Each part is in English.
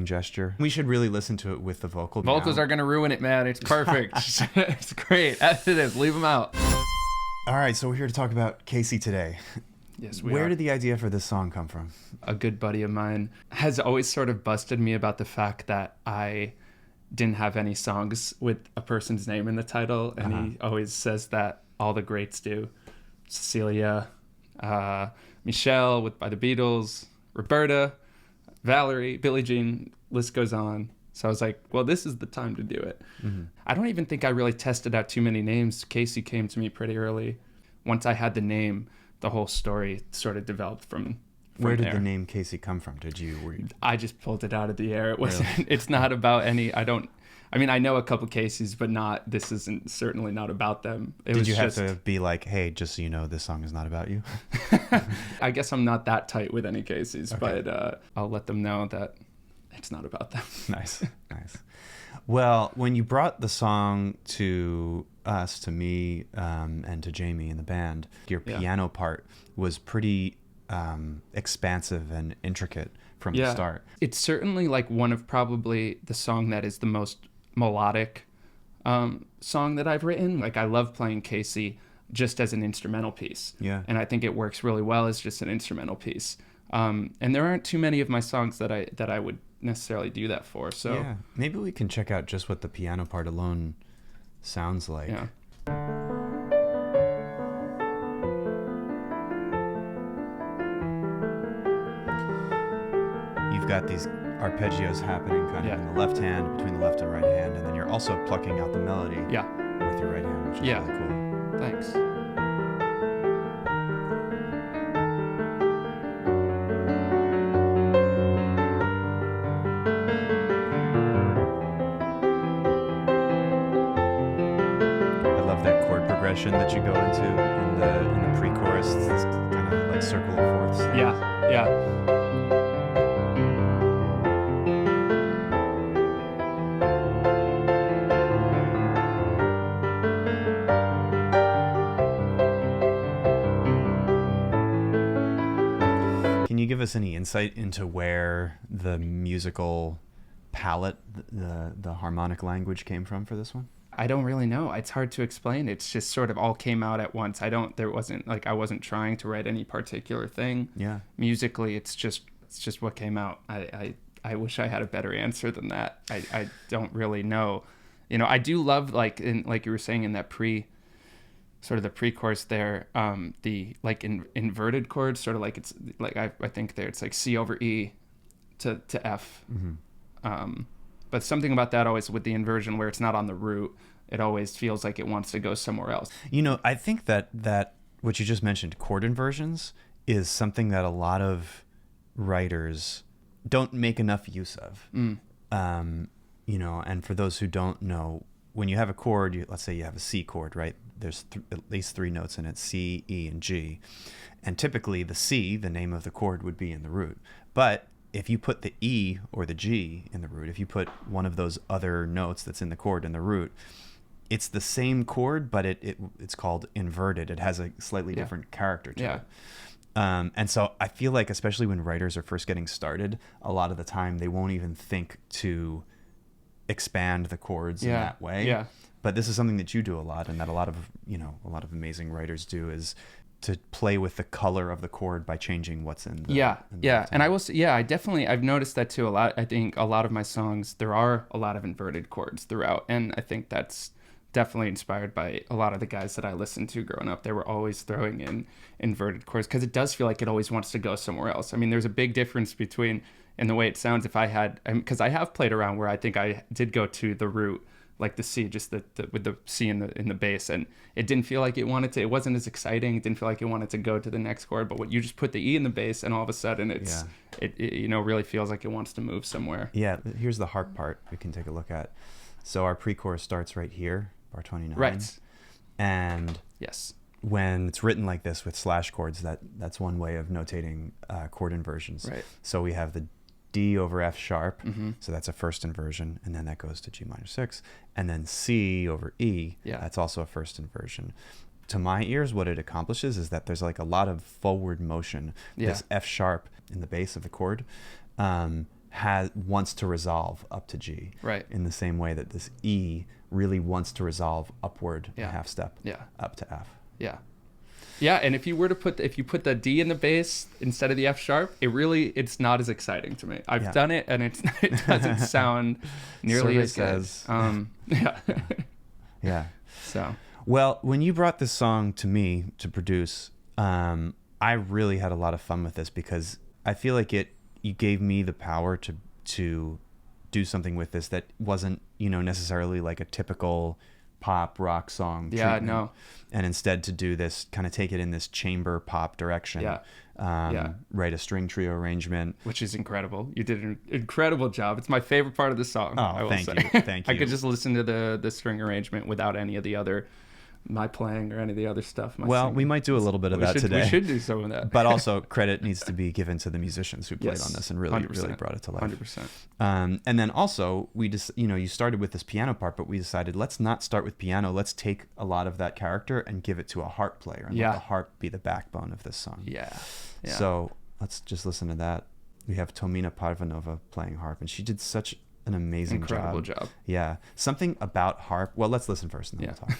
tongue gesture. We should really listen to it with the vocal. Vocals now. are going to ruin it, man. It's perfect. It's great. As it is. Leave them out. All right, so we're here to talk about Casey today. Yes, we Where are. did the idea for this song come from? A good buddy of mine has always sort of busted me about the fact that I didn't have any songs with a person's name in the title, and he always says that all the greats do. Cecilia, Michelle by the Beatles, Roberta, Valerie, Billie Jean, list goes on. So I was like, well, this is the time to do it. Mm-hmm. I don't even think I really tested out too many names. Casey came to me pretty early. Once I had the name, the whole story sort of developed from Where did there. the name Casey come from? I just pulled it out of the air. It wasn't. Really? It's not about any. I know a couple Caseys, but not. This isn't certainly not about them. Did you have to be like, hey, just so you know, this song is not about you? I guess I'm not that tight with any Caseys, Okay. but I'll let them know that it's not about them. Nice. Well, when you brought the song to us, to me, and to Jamie in the band, your piano part was pretty expansive and intricate from the start. It's certainly like one of probably the song that is the most melodic song that I've written. Like, I love playing Casey just as an instrumental piece. Yeah. And I think it works really well as just an instrumental piece. And there aren't too many of my songs that I would necessarily do that for. So yeah, maybe we can check out just what the piano part alone sounds like. Yeah. You've got these arpeggios happening kind of in the left hand, between the left and right hand, and then you're also plucking out the melody with your right hand, which is really cool. Thanks. I love that chord progression that you go into in the pre-chorus. It's this kind of like circle of fourths. Yeah. Can you give us any insight into where the musical palette, the harmonic language came from for this one? I don't really know. It's hard to explain. It's just sort of all came out at once. I wasn't trying to write any particular thing. Yeah. Musically, it's just what came out. I wish I had a better answer than that. I don't really know. You know, I do love, like you were saying in that the pre-chorus there, the like inverted chords, sort of like it's like I think there it's like C over E to F. Mm-hmm. But something about that always with the inversion where it's not on the root, it always feels like it wants to go somewhere else. You know, I think that what you just mentioned, chord inversions, is something that a lot of writers don't make enough use of. You know, and for those who don't know, when you have a chord, let's say you have a C chord, right? There's at least three notes in it, C, E, and G. And typically the C, the name of the chord, would be in the root. But if you put the E or the G in the root, if you put one of those other notes that's in the chord in the root, it's the same chord, but it's called inverted. It has a slightly different character to it. And so I feel like, especially when writers are first getting started, a lot of the time they won't even think to expand the chords in that way. Yeah. But this is something that you do a lot, and that a lot of amazing writers do, is to play with the color of the chord by changing what's in the And I will say, I've noticed that too a lot. I think a lot of my songs, there are a lot of inverted chords throughout, and I think that's definitely inspired by a lot of the guys that I listened to growing up. They were always throwing in inverted chords because it does feel like it always wants to go somewhere else. I mean, there's a big difference between in the way it sounds if I had, because I have played around where I think I did go to the root, like the C, just the with the C in the bass, and it didn't feel like it wanted to. It wasn't as exciting. It didn't feel like it wanted to go to the next chord. But what you just put the E in the bass, and all of a sudden it really feels like it wants to move somewhere. Yeah. Here's the harp part we can take a look at. So our pre-chorus starts right here, bar 29. Right. And yes, when it's written like this with slash chords, that's one way of notating chord inversions. Right. So we have the D over F sharp, so that's a first inversion, and then that goes to G minor 6, and then C over E, that's also a first inversion. To my ears, what it accomplishes is that there's like a lot of forward motion. This F sharp in the base of the chord wants to resolve up to G. Right. In the same way that this E really wants to resolve upward a Yeah. half step. Yeah. Up to F. Yeah. Yeah, and if you put the D in the bass instead of the F sharp, it's not as exciting to me. I've done it, and it doesn't sound nearly as good. Yeah. Yeah. So. Well, when you brought this song to me to produce, I really had a lot of fun with this because I feel like you gave me the power to do something with this that wasn't, necessarily like a typical pop rock song. Yeah, treatment, no. And instead to do this, kind of take it in this chamber pop direction. Yeah. Write a string trio arrangement. Which is incredible. You did an incredible job. It's my favorite part of the song. I will thank say. you. Thank you. I could just listen to the string arrangement without any of the other my playing or any of the other stuff. We might do a little bit of that today. We should do some of that. But also credit needs to be given to the musicians who played on this and really 100%. really brought it to life. 100%. And then also we just, you started with this piano part, but we decided let's not start with piano. Let's take a lot of that character and give it to a harp player and let the harp be the backbone of this song. Yeah. So let's just listen to that. We have Tomina Parvanona playing harp, and she did such an amazing Incredible job. Yeah. Something about harp. Well, let's listen first and then we'll talk.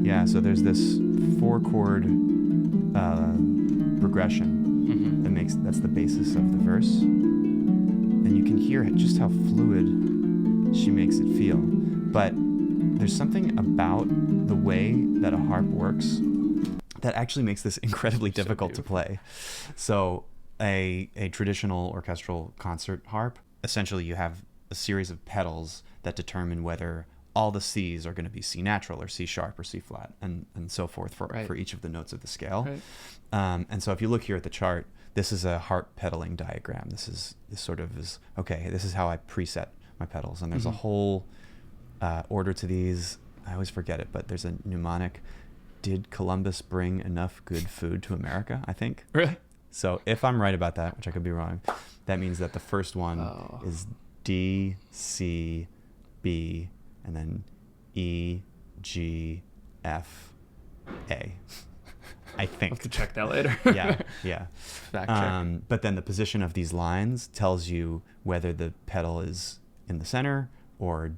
Yeah, so there's this 4-chord progression that's the basis of the verse, and you can hear just how fluid she makes it feel. But there's something about the way that a harp works that actually makes this incredibly difficult to play. So a traditional orchestral concert harp, essentially you have a series of pedals that determine whether all the C's are going to be C natural or C sharp or C flat and so forth for each of the notes of the scale. Right. And so if you look here at the chart, this is a harp pedaling diagram. This is how I preset my pedals. And there's a whole order to these. I always forget it, but there's a mnemonic. Did Columbus bring enough good food to America, I think? Really? So if I'm right about that, which I could be wrong, that means that the first one is D, C, B, and then E, G, F, A. I think. I'll have to check that later. Yeah. Fact check. But then the position of these lines tells you whether the pedal is in the center or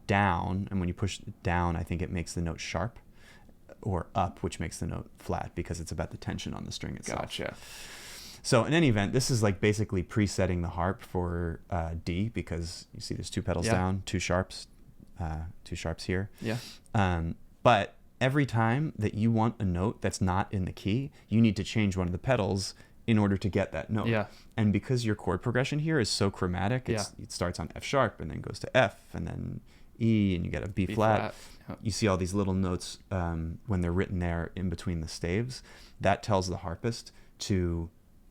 down. And when you push down, I think it makes the note sharp, or up, which makes the note flat because it's about the tension on the string itself. Gotcha. So in any event, this is like basically presetting the harp for D, because you see there's 2 pedals down, 2 sharps here. Yeah. But every time that you want a note that's not in the key, you need to change one of the pedals in order to get that note. Yeah. And because your chord progression here is so chromatic, it starts on F sharp and then goes to F and then E, and you get a B flat. Yep. You see all these little notes when they're written there in between the staves. That tells the harpist to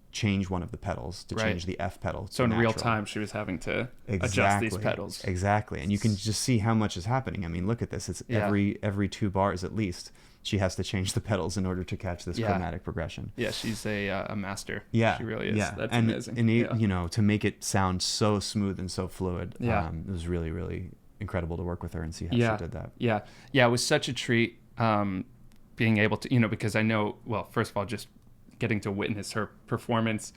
change one of the pedals, to change the F pedal. So in natural. real time, she was having to adjust these pedals. Exactly. And you can just see how much is happening. I mean, look at this. It's every 2 bars at least, she has to change the pedals in order to catch this chromatic progression. Yeah, she's a master. Yeah. She really is. Yeah. That's and, amazing. And to make it sound so smooth and so fluid, it was really, really incredible to work with her and see how she did that. Yeah. It was such a treat being able to, because I know, well, first of all, just getting to witness her performance,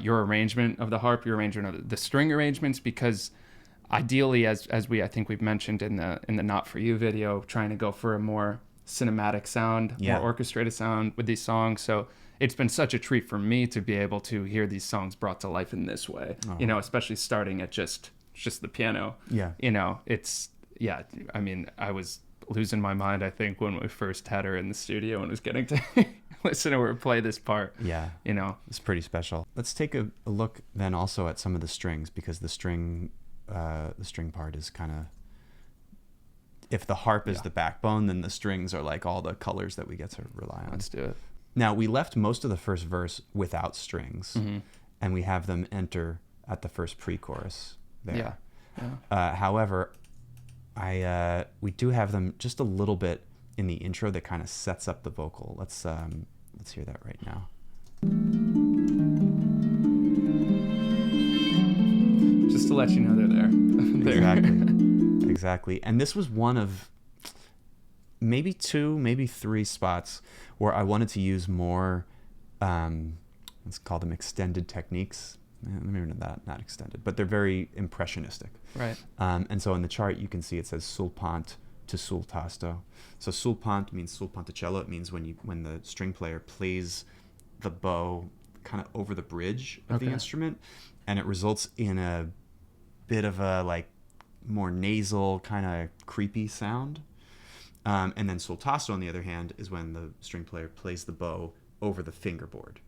your arrangement of the harp, your arrangement of the string arrangements, because ideally, I think we've mentioned in the Not For You video, trying to go for a more cinematic sound, more orchestrated sound with these songs. So it's been such a treat for me to be able to hear these songs brought to life in this way, especially starting at just the piano. Yeah. I mean, I was losing my mind, I think, when we first had her in the studio and was getting to listen to her play this part. Yeah. It's pretty special. Let's take a look then also at some of the strings, because the string part is kind of, if the harp is the backbone, then the strings are like all the colors that we get to rely on. Let's do it. Now, we left most of the first verse without strings, and we have them enter at the first pre-chorus there. Yeah. However, we do have them just a little bit in the intro that kind of sets up the vocal. Let's hear that right now. just to let you know they're there. Exactly. And this was one of maybe 2, maybe 3 spots where I wanted to use more, let's call them extended techniques. Maybe not extended, but they're very impressionistic. Right. And so in the chart, you can see it says sul pont to sul tasto. So sul pont means sul ponticello. It means when the string player plays the bow kind of over the bridge of the instrument, and it results in a bit of a like more nasal kind of creepy sound. And then sul tasto, on the other hand, is when the string player plays the bow over the fingerboard.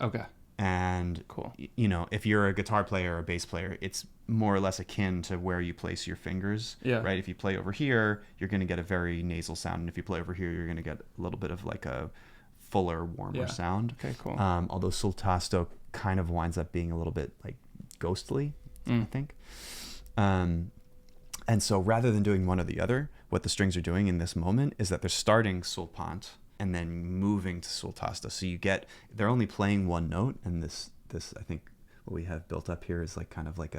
Okay. And cool. You know, if you're a guitar player or a bass player, it's more or less akin to where you place your fingers. Yeah. Right. If you play over here, you're going to get a very nasal sound, and if you play over here, you're going to get a little bit of like a fuller, warmer sound. Okay. Cool. Although sul tasto kind of winds up being a little bit like ghostly, I think. And so rather than doing one or the other, what the strings are doing in this moment is that they're starting sul pont and then moving to sul tasto. So they're only playing one note, and this I think what we have built up here is like kind of like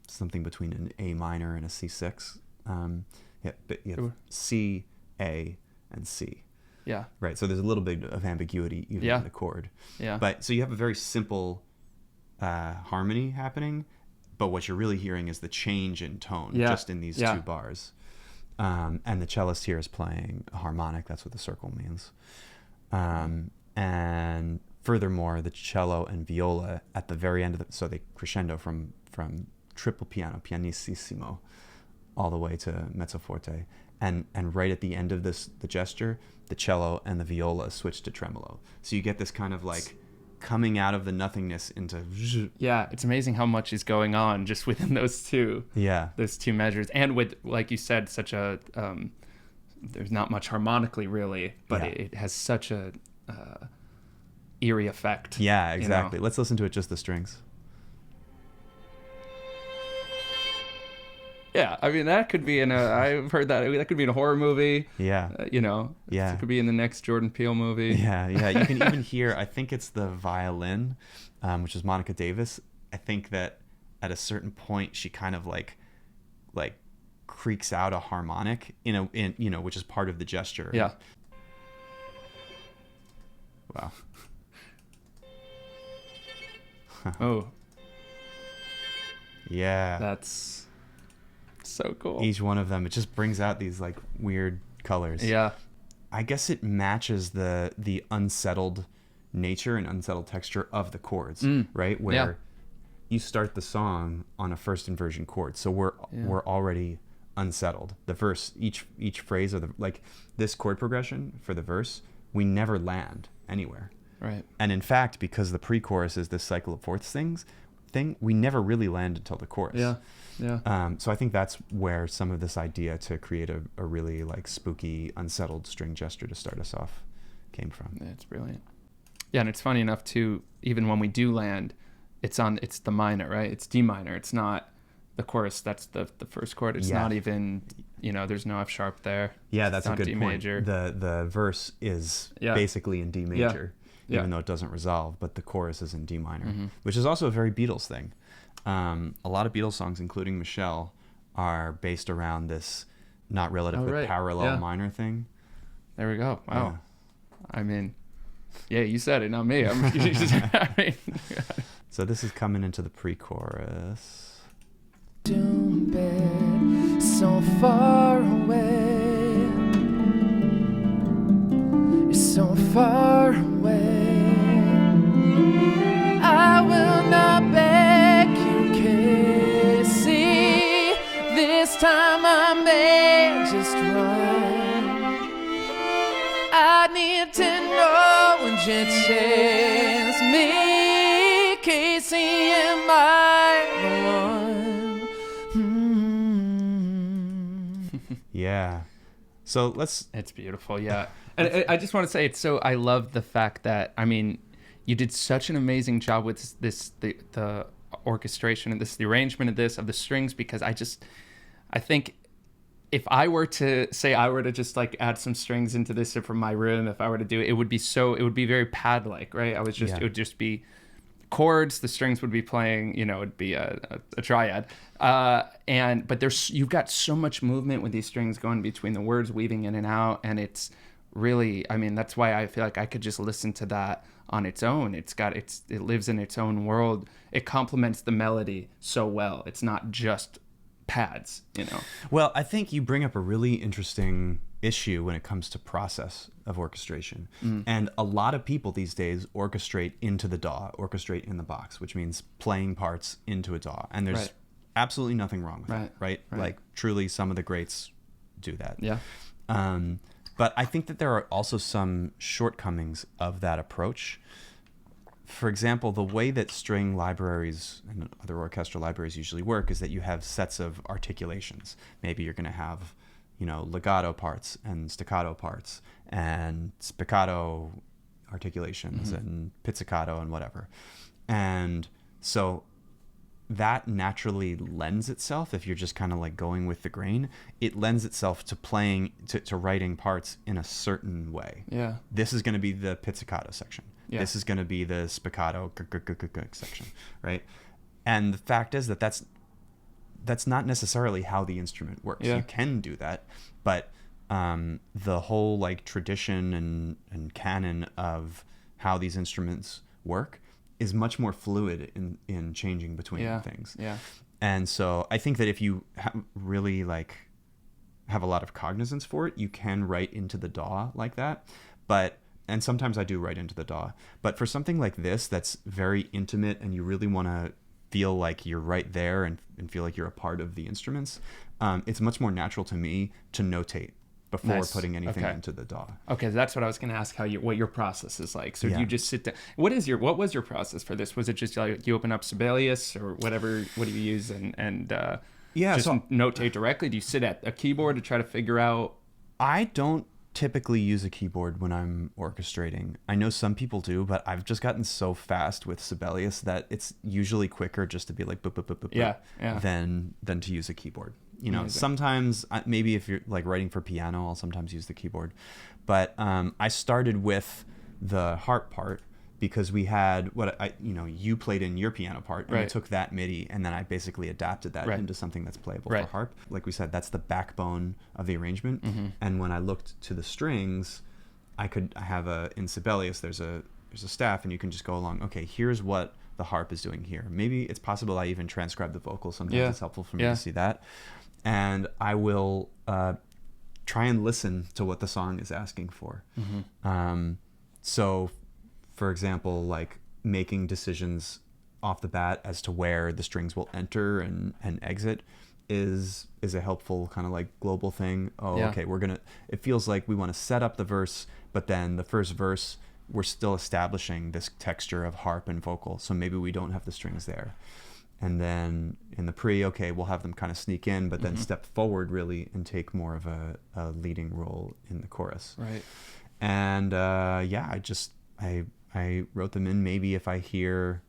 something between an A minor and a C6. But you have C, A, and C. Yeah. Right. So there's a little bit of ambiguity even in the chord. Yeah. But so you have a very simple harmony happening, but what you're really hearing is the change in tone just in these 2 bars. And the cellist here is playing a harmonic. That's what the circle means. And furthermore, the cello and viola at the very end of so they crescendo from triple piano, pianissimo, all the way to mezzo forte. And right at the end of the gesture, the cello and the viola switch to tremolo. So you get this kind of like coming out of the nothingness into... Yeah, it's amazing how much is going on just within those two measures. And with, like you said, such a... there's not much harmonically, really, but it has such a eerie effect. Yeah, exactly. You know? Let's listen to it, just the strings. Yeah, I mean, that could be I've heard that could be in a horror movie. Yeah. It could be in the next Jordan Peele movie. Yeah. You can even hear, I think it's the violin, which is Monica Davis. I think that at a certain point, she kind of like creaks out a harmonic, which is part of the gesture. Yeah. Wow. Oh. Yeah. That's so cool. Each one of them, it just brings out these like weird colors. Yeah. I guess it matches the unsettled nature and unsettled texture of the chords, right? Where you start the song on a first inversion chord, so we're already unsettled. The verse, each phrase of this chord progression for the verse, we never land anywhere. Right. And in fact, because the pre-chorus is this cycle of fourths thing, we never really land until the chorus. Yeah. Yeah. So I think that's where some of this idea to create a really like spooky, unsettled string gesture to start us off came from. Yeah, it's brilliant. Yeah, and it's funny enough too, even when we do land, it's the minor, right? It's D minor. It's not the chorus. That's the first chord. It's not even, there's no F sharp there. Yeah, that's a good D point. major. The verse is basically in D major, even though it doesn't resolve, but the chorus is in D minor, which is also a very Beatles thing. A lot of Beatles songs, including Michelle, are based around this not relative but parallel minor thing. There we go. Wow. Yeah. I mean, you said it, not me. So this is coming into the pre-chorus. Doom bed so far away. It's so far away. I will not beg you, Casey. This time I may just run. I need to know when you chase me, Casey, am I the one? Yeah. So let's... It's beautiful, yeah. And I just want to say, I love the fact that, I mean, you did such an amazing job with the orchestration and the arrangement of the strings, because I think if I were to just like add some strings into this from my room, if I were to do it, it would be very pad-like, right? It would just be chords, the strings would be playing, it'd be a triad. But you've got so much movement with these strings going between the words, weaving in and out. And it's really, that's why I feel like I could just listen to that on its own. It lives in its own world. It complements the melody so well. It's not just pads, Well, I think you bring up a really interesting issue when it comes to process of orchestration. And a lot of people these days orchestrate into the DAW, orchestrate in the box, which means playing parts into a DAW. And there's absolutely nothing wrong with that, right? Like truly some of the greats do that. Yeah. But I think that there are also some shortcomings of that approach. For example, the way that string libraries and other orchestral libraries usually work is that you have sets of articulations. Maybe you're going to have, legato parts and staccato parts and spiccato articulations and pizzicato and whatever. And so that naturally lends itself, if you're just kind of like going with the grain, it lends itself to playing, to writing parts in a certain way. Yeah. This is going to be the pizzicato section. Yeah. This is going to be the spiccato section, right? And the fact is that that's not necessarily how the instrument works. Yeah. You can do that, but the whole like tradition and canon of how these instruments work is much more fluid in changing between things. Yeah. And so I think that if you really like have a lot of cognizance for it, you can write into the DAW like that. And sometimes I do write into the DAW. But for something like this that's very intimate and you really want to feel like you're right there and feel like you're a part of the instruments, it's much more natural to me to notate before putting anything into the DAW. Okay, that's what I was going to ask, what your process is like. So do you just sit down? What was your process for this? Was it just like you open up Sibelius or whatever? What do you use and just notate directly? Do you sit at a keyboard to try to figure out? I don't typically use a keyboard when I'm orchestrating. I know some people do, but I've just gotten so fast with Sibelius that it's usually quicker just to be like boop, boop, boop, boop, boop, than to use a keyboard. Amazing. Sometimes maybe if you're like writing for piano, I'll sometimes use the keyboard. But I started with the harp part because we had you played in your piano part and I took that MIDI and then I basically adapted that into something that's playable for harp. Like we said, that's the backbone of the arrangement. And when I looked to the strings, I have in Sibelius, there's a staff and you can just go along, okay, here's what the harp is doing here. Maybe it's possible I even transcribe the vocal. Sometimes it's helpful for me to see that. And I will try and listen to what the song is asking for. So, for example, like making decisions off the bat as to where the strings will enter and exit is a helpful kind of like global thing. Okay, it feels like we want to set up the verse, but then the first verse, we're still establishing this texture of harp and vocal. So maybe we don't have the strings there. And then in the we'll have them kind of sneak in, but then step forward really and take more of a leading role in the chorus. Right. And I wrote them in. Maybe if I hear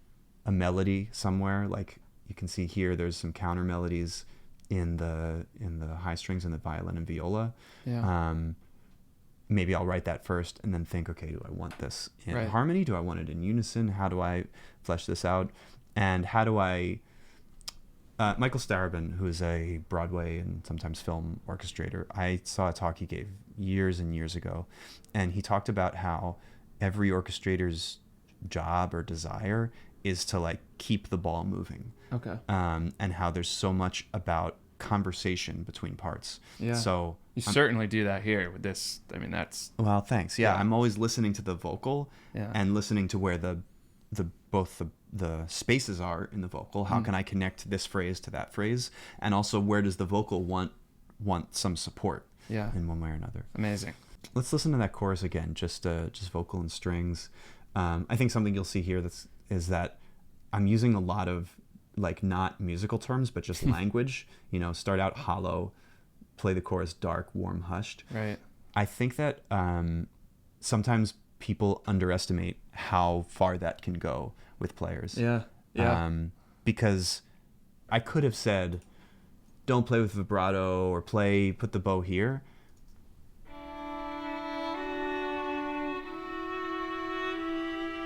a melody somewhere, like you can see here, there's some counter melodies in the high strings in the violin and viola. Yeah. Maybe I'll write that first and then think, okay, do I want this in harmony? Do I want it in unison? How do I flesh this out? And how do I... Michael Starobin, who is a Broadway and sometimes film orchestrator, I saw a talk he gave years and years ago, and he talked about how every orchestrator's job or desire is to like keep the ball moving. Okay. And how there's so much about conversation between parts. Yeah. So you certainly do that here with this. I mean, that's... Well, thanks. Yeah. I'm always listening to the vocal and listening to where both the spaces are in the vocal. How can I connect this phrase to that phrase? And also where does the vocal want some support in one way or another? Amazing. Let's listen to that chorus again, just vocal and strings. I think something you'll see here is that I'm using a lot of like not musical terms, but just language. Start out hollow, play the chorus dark, warm, hushed. Right. I think that sometimes people underestimate how far that can go with players. Yeah. Yeah. Because I could have said, don't play with vibrato or put the bow here.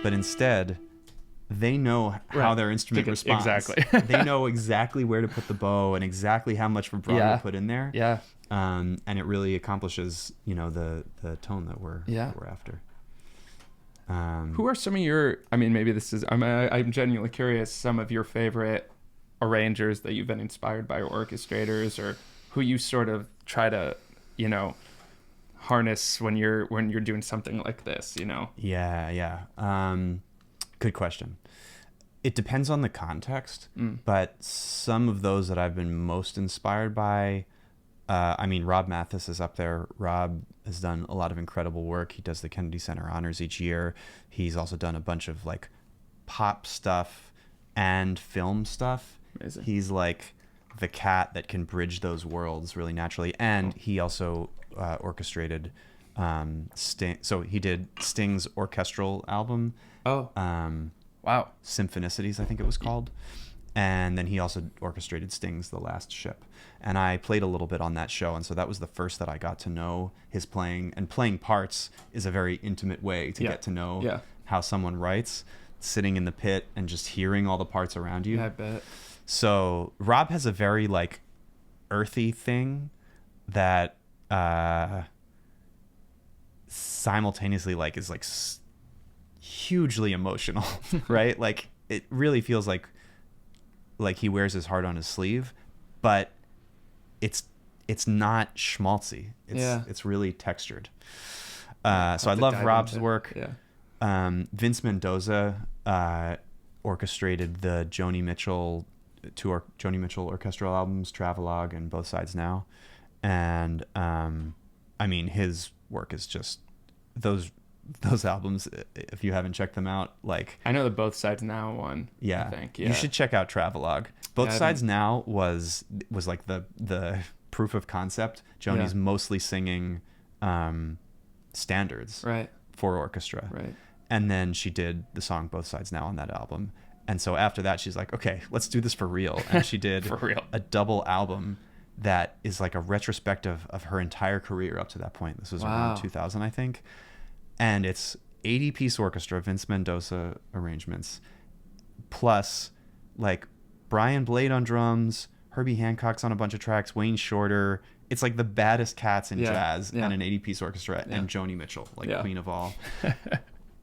But instead, they know how their instrument responds. Exactly. They know exactly where to put the bow and exactly how much vibrato to put in there. Yeah. And it really accomplishes, the tone that we're after. Who are some of your, maybe this is, I'm genuinely curious, some of your favorite arrangers that you've been inspired by, or orchestrators, or who you sort of try to, harness when you're doing something like this, Yeah. Good question. It depends on the context, but some of those that I've been most inspired by, Rob Mathis is up there. Rob has done a lot of incredible work. He does the Kennedy Center Honors each year. He's also done a bunch of like pop stuff and film stuff. Amazing. He's like the cat that can bridge those worlds really naturally. And he also orchestrated Sting. So he did Sting's orchestral album. Oh, wow. Symphonicities, I think it was called. And then he also orchestrated Sting's The Last Ship. And I played a little bit on that show. And so that was the first that I got to know his playing. And playing parts is a very intimate way to get to know how someone writes, sitting in the pit and just hearing all the parts around you. Yeah, I bet. So Rob has a very like earthy thing that simultaneously like is like hugely emotional, right? Like it really feels like he wears his heart on his sleeve, but it's not schmaltzy. It's really textured. So I love Rob's work. Yeah. Vince Mendoza orchestrated the Joni Mitchell orchestral albums, Travelogue and Both Sides Now. And his work is just those albums, if you haven't checked them out, like I know the Both Sides Now one. Yeah, I think. You should check out Travelogue. Both Sides Now was like the proof of concept. Joni's mostly singing standards for orchestra, right? And then she did the song Both Sides Now on that album. And so after that, she's like, okay, let's do this for real. And she did for real. A double album that is like a retrospective of her entire career up to that point. This was around 2000, I think. And it's 80-piece orchestra, Vince Mendoza arrangements, plus like Brian Blade on drums, Herbie Hancock's on a bunch of tracks, Wayne Shorter. It's like the baddest cats in jazz and an 80-piece orchestra and Joni Mitchell, like queen of all.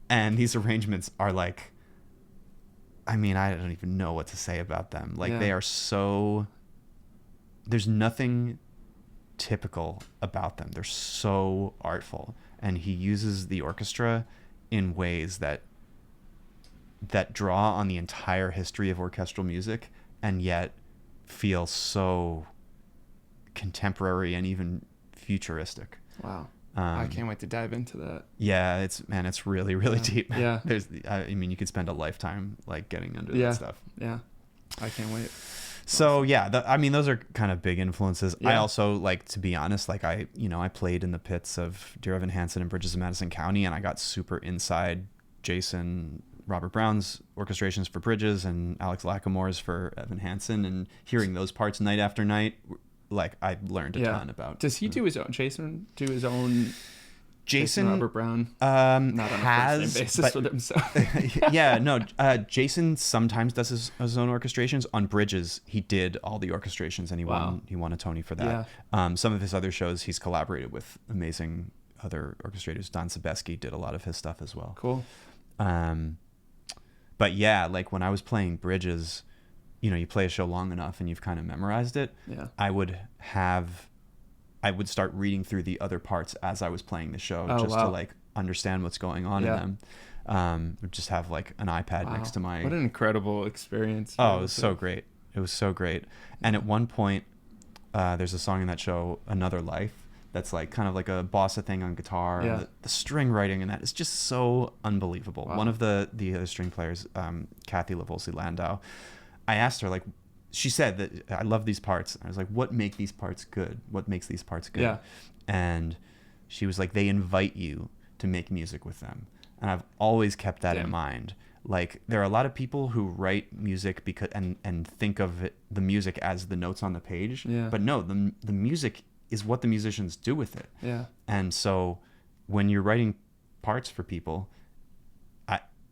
And these arrangements are like, I don't even know what to say about them. Like they are so, there's nothing typical about them. They're so artful. And he uses the orchestra in ways that draw on the entire history of orchestral music and yet feel so contemporary and even futuristic. Wow. I can't wait to dive into that. Yeah, it's really, really deep. Yeah. You could spend a lifetime like getting under that stuff. Yeah. I can't wait. So those are kind of big influences. I also, like, to be honest, like I played in the pits of Dear Evan Hansen and Bridges of Madison County, and I got super inside Jason Robert Brown's orchestrations for Bridges and Alex Lackamore's for Evan Hansen, and hearing those parts night after night, like I learned a ton about. Does he do his own? Jason do his own? Jason Robert Brown not on a first name basis with himself. Jason sometimes does his own orchestrations. On Bridges, he did all the orchestrations, and he won a Tony for that. Some of his other shows, he's collaborated with amazing other orchestrators. Don Sebeski did a lot of his stuff as well. Cool. But yeah, like when I was playing Bridges, you play a show long enough and you've kind of memorized it. Yeah. I would start reading through the other parts as I was playing the show to like understand what's going on in them. Just have like an iPad next to my... What an incredible experience. Oh, it was so great. It was so great. And at one point, there's a song in that show, Another Life, that's like kind of like a bossa thing on guitar. Yeah. The string writing in that is just so unbelievable. Wow. One of the other string players, Kathy Lavolsi Landau, I asked her, like, she said that I love these parts. I was like, what makes these parts good? What makes these parts good? Yeah. And she was like, they invite you to make music with them. And I've always kept that in mind. Like, there are a lot of people who write music because and think of the music as the notes on the page. Yeah. But no, the music is what the musicians do with it. Yeah. And so when you're writing parts for people,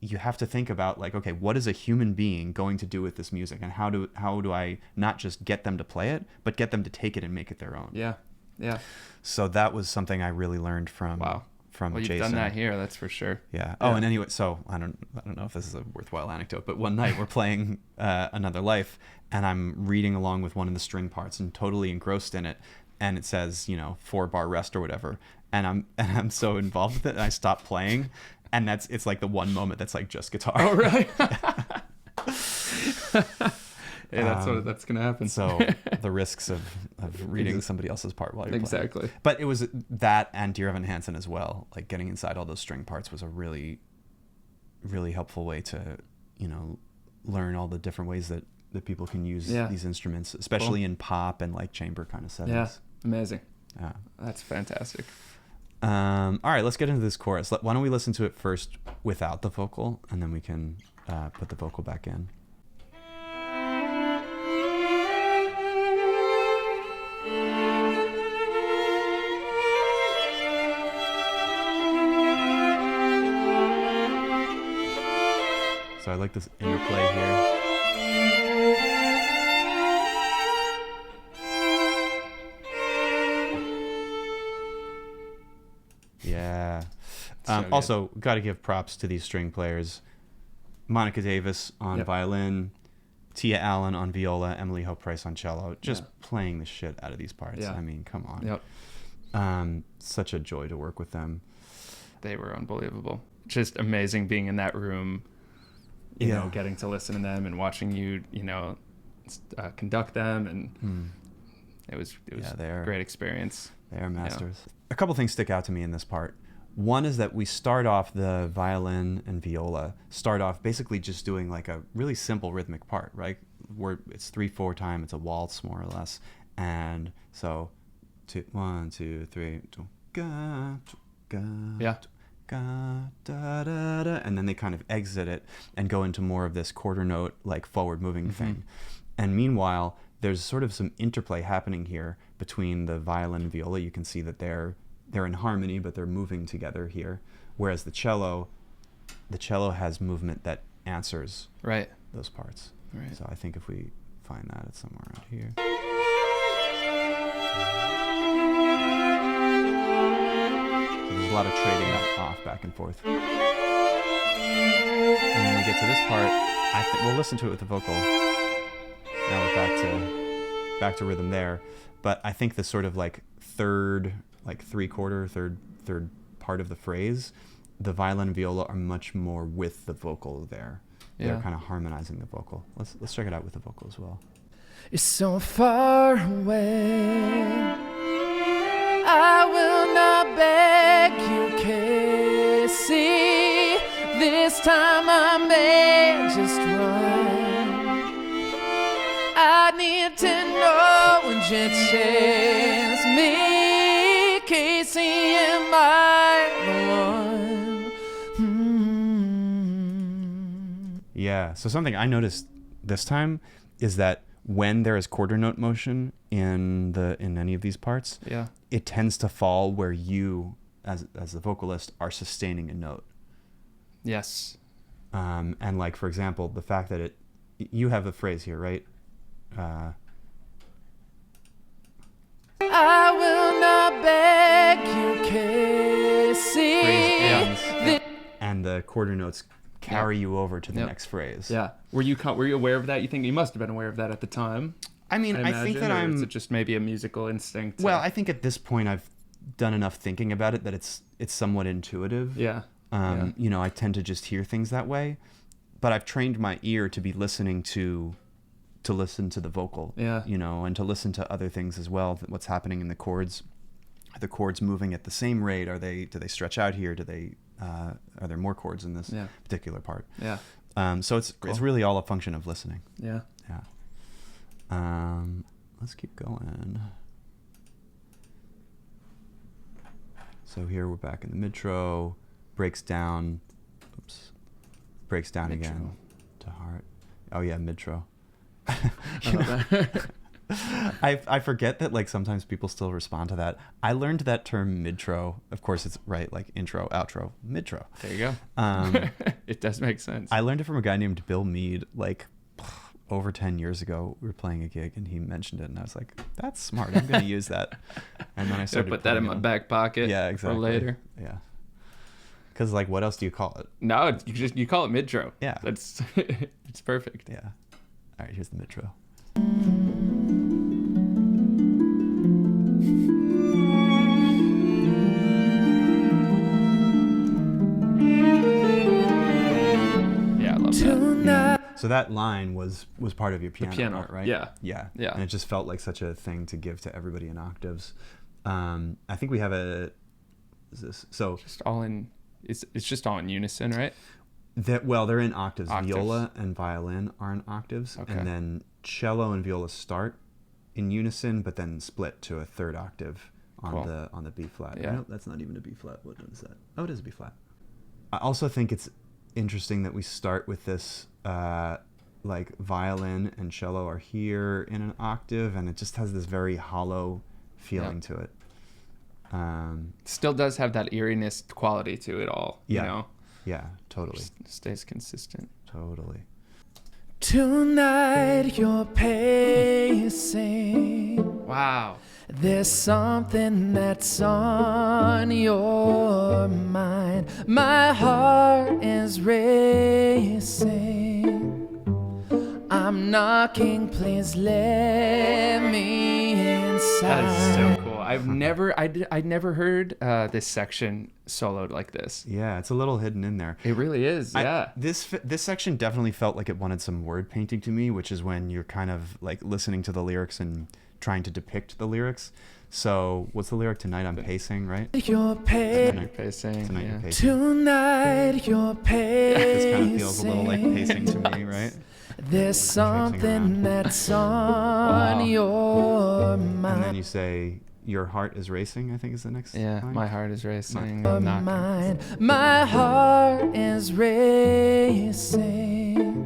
you have to think about like, okay, what is a human being going to do with this music, and how do I not just get them to play it, but get them to take it and make it their own? Yeah. Yeah. So that was something I really learned from Well, you've Jason. done that here, that's for sure. Yeah. Oh, and anyway, so I don't know if this is a worthwhile anecdote, but one night we're playing Another Life, and I'm reading along with one of the string parts and totally engrossed in it, and it says, 4-bar rest or whatever, and I'm so involved with it, and I stop playing, and it's like the one moment that's like just guitar. Oh, really? Hey, that's gonna happen. So the risks of reading somebody else's part while you're playing. Exactly. But it was that and Dear Evan Hansen as well. Like getting inside all those string parts was a really, really helpful way to, learn all the different ways that people can use these instruments, especially in pop and like chamber kind of settings. Yeah, amazing. Yeah, that's fantastic. All right, let's get into this chorus. Why don't we listen to it first without the vocal, and then we can put the vocal back in. So I like this interplay here. Yeah. Also, got to give props to these string players. Monica Davis on violin, Tia Allen on viola, Emily Hope Price on cello. Just playing the shit out of these parts. Yeah. I mean, come on. Yep. Such a joy to work with them. They were unbelievable. Just amazing being in that room. You know, getting to listen to them and watching you, conduct them, and it was a great experience. They are masters. Yeah. A couple things stick out to me in this part. One is that we start off the violin and viola basically just doing like a really simple rhythmic part, right? Where it's 3/4 time, it's a waltz more or less, and so 1, 2, 3, ga, ga, yeah. Da, da, da, and then they kind of exit it and go into more of this quarter note like forward moving thing. And meanwhile there's sort of some interplay happening here between the violin and viola. You can see that they're in harmony, but they're moving together here, whereas the cello has movement that answers those parts. Right. So I think if we find that, it's somewhere around here. There's a lot of trading off back and forth. And when we get to this part, we'll listen to it with the vocal. Now we're back to rhythm there. But I think the sort of like third part of the phrase, the violin and viola are much more with the vocal there. Yeah. They're kind of harmonizing the vocal. Let's check it out with the vocal as well. You're so far away, I will not beg you, Casey. This time I may just run. I need to know when you chase me, Casey, am I the one? Yeah, so something I noticed this time is that when there is quarter note motion in any of these parts, it tends to fall where you, as the vocalist, are sustaining a note. Yes. And like, for example, the fact that you have the phrase here, right? I will not beg you, Casey. And the quarter notes carry you over to the next phrase. Yeah. Were you aware of that? You think you must have been aware of that at the time? I mean, I think that is it just maybe a musical instinct? Well, I think at this point I've done enough thinking about it that it's somewhat intuitive. Yeah. I tend to just hear things that way, but I've trained my ear to be listening to listen to the vocal. Yeah. And to listen to other things as well. What's happening in the chords? Are the chords moving at the same rate? Do they stretch out here? Are there more chords in this particular part? Yeah. So it's really all a function of listening. Yeah. Yeah. Let's keep going. So here we're back in the mid-tro, breaks down Mid-tro. again to heart. Oh yeah, mid-tro. I forget that like sometimes people still respond to that. I learned that term midtro. Of course, it's right, like intro, outro, midtro. There you go. It does make sense. I learned it from a guy named Bill Mead, like over 10 years ago. We were playing a gig and he mentioned it, and I was like, "That's smart. I'm going to use that." And then I started put that in my back pocket. Yeah, exactly. For later. Yeah. Because like, what else do you call it? No, you call it midtro. Yeah. That's it's perfect. Yeah. All right, here's the midtro. Yeah, I love that. So that line was part of your piano, part, right? Yeah. Yeah. Yeah. And it just felt like such a thing to give to everybody in octaves. I think we have Just all in. It's just all in unison, right? They're in octaves. Octaves. Viola and violin are in octaves, Okay. and then cello and viola start in unison, but then split to a third octave on the B flat. Yeah. No, that's not even a B flat. What is that? Oh, it is a B flat. I also think it's interesting that we start with this, like violin and cello are here in an octave, and it just has this very hollow feeling to it. Still does have that eeriness quality to it all. Yeah. You know? Yeah, totally. Just stays consistent. Totally. Tonight you're pacing. Wow. There's something that's on your mind. My heart is racing. I'm knocking, please let me inside. That is so cool. I'd never heard this section soloed like this. Yeah, it's a little hidden in there. It really is. Yeah. This section definitely felt like it wanted some word painting to me, which is when you're kind of like listening to the lyrics and trying to depict the lyrics. So what's the lyric? Tonight I'm pacing, right? You're Tonight pacing. Tonight Yeah. you're pacing. Tonight you're pacing. This kind of feels a little like pacing to me, right? There's something that's on your mind. And then you say, your heart is racing, I think is the next Yeah. line. My heart is racing. Your I'm knocking. mind. My heart is racing.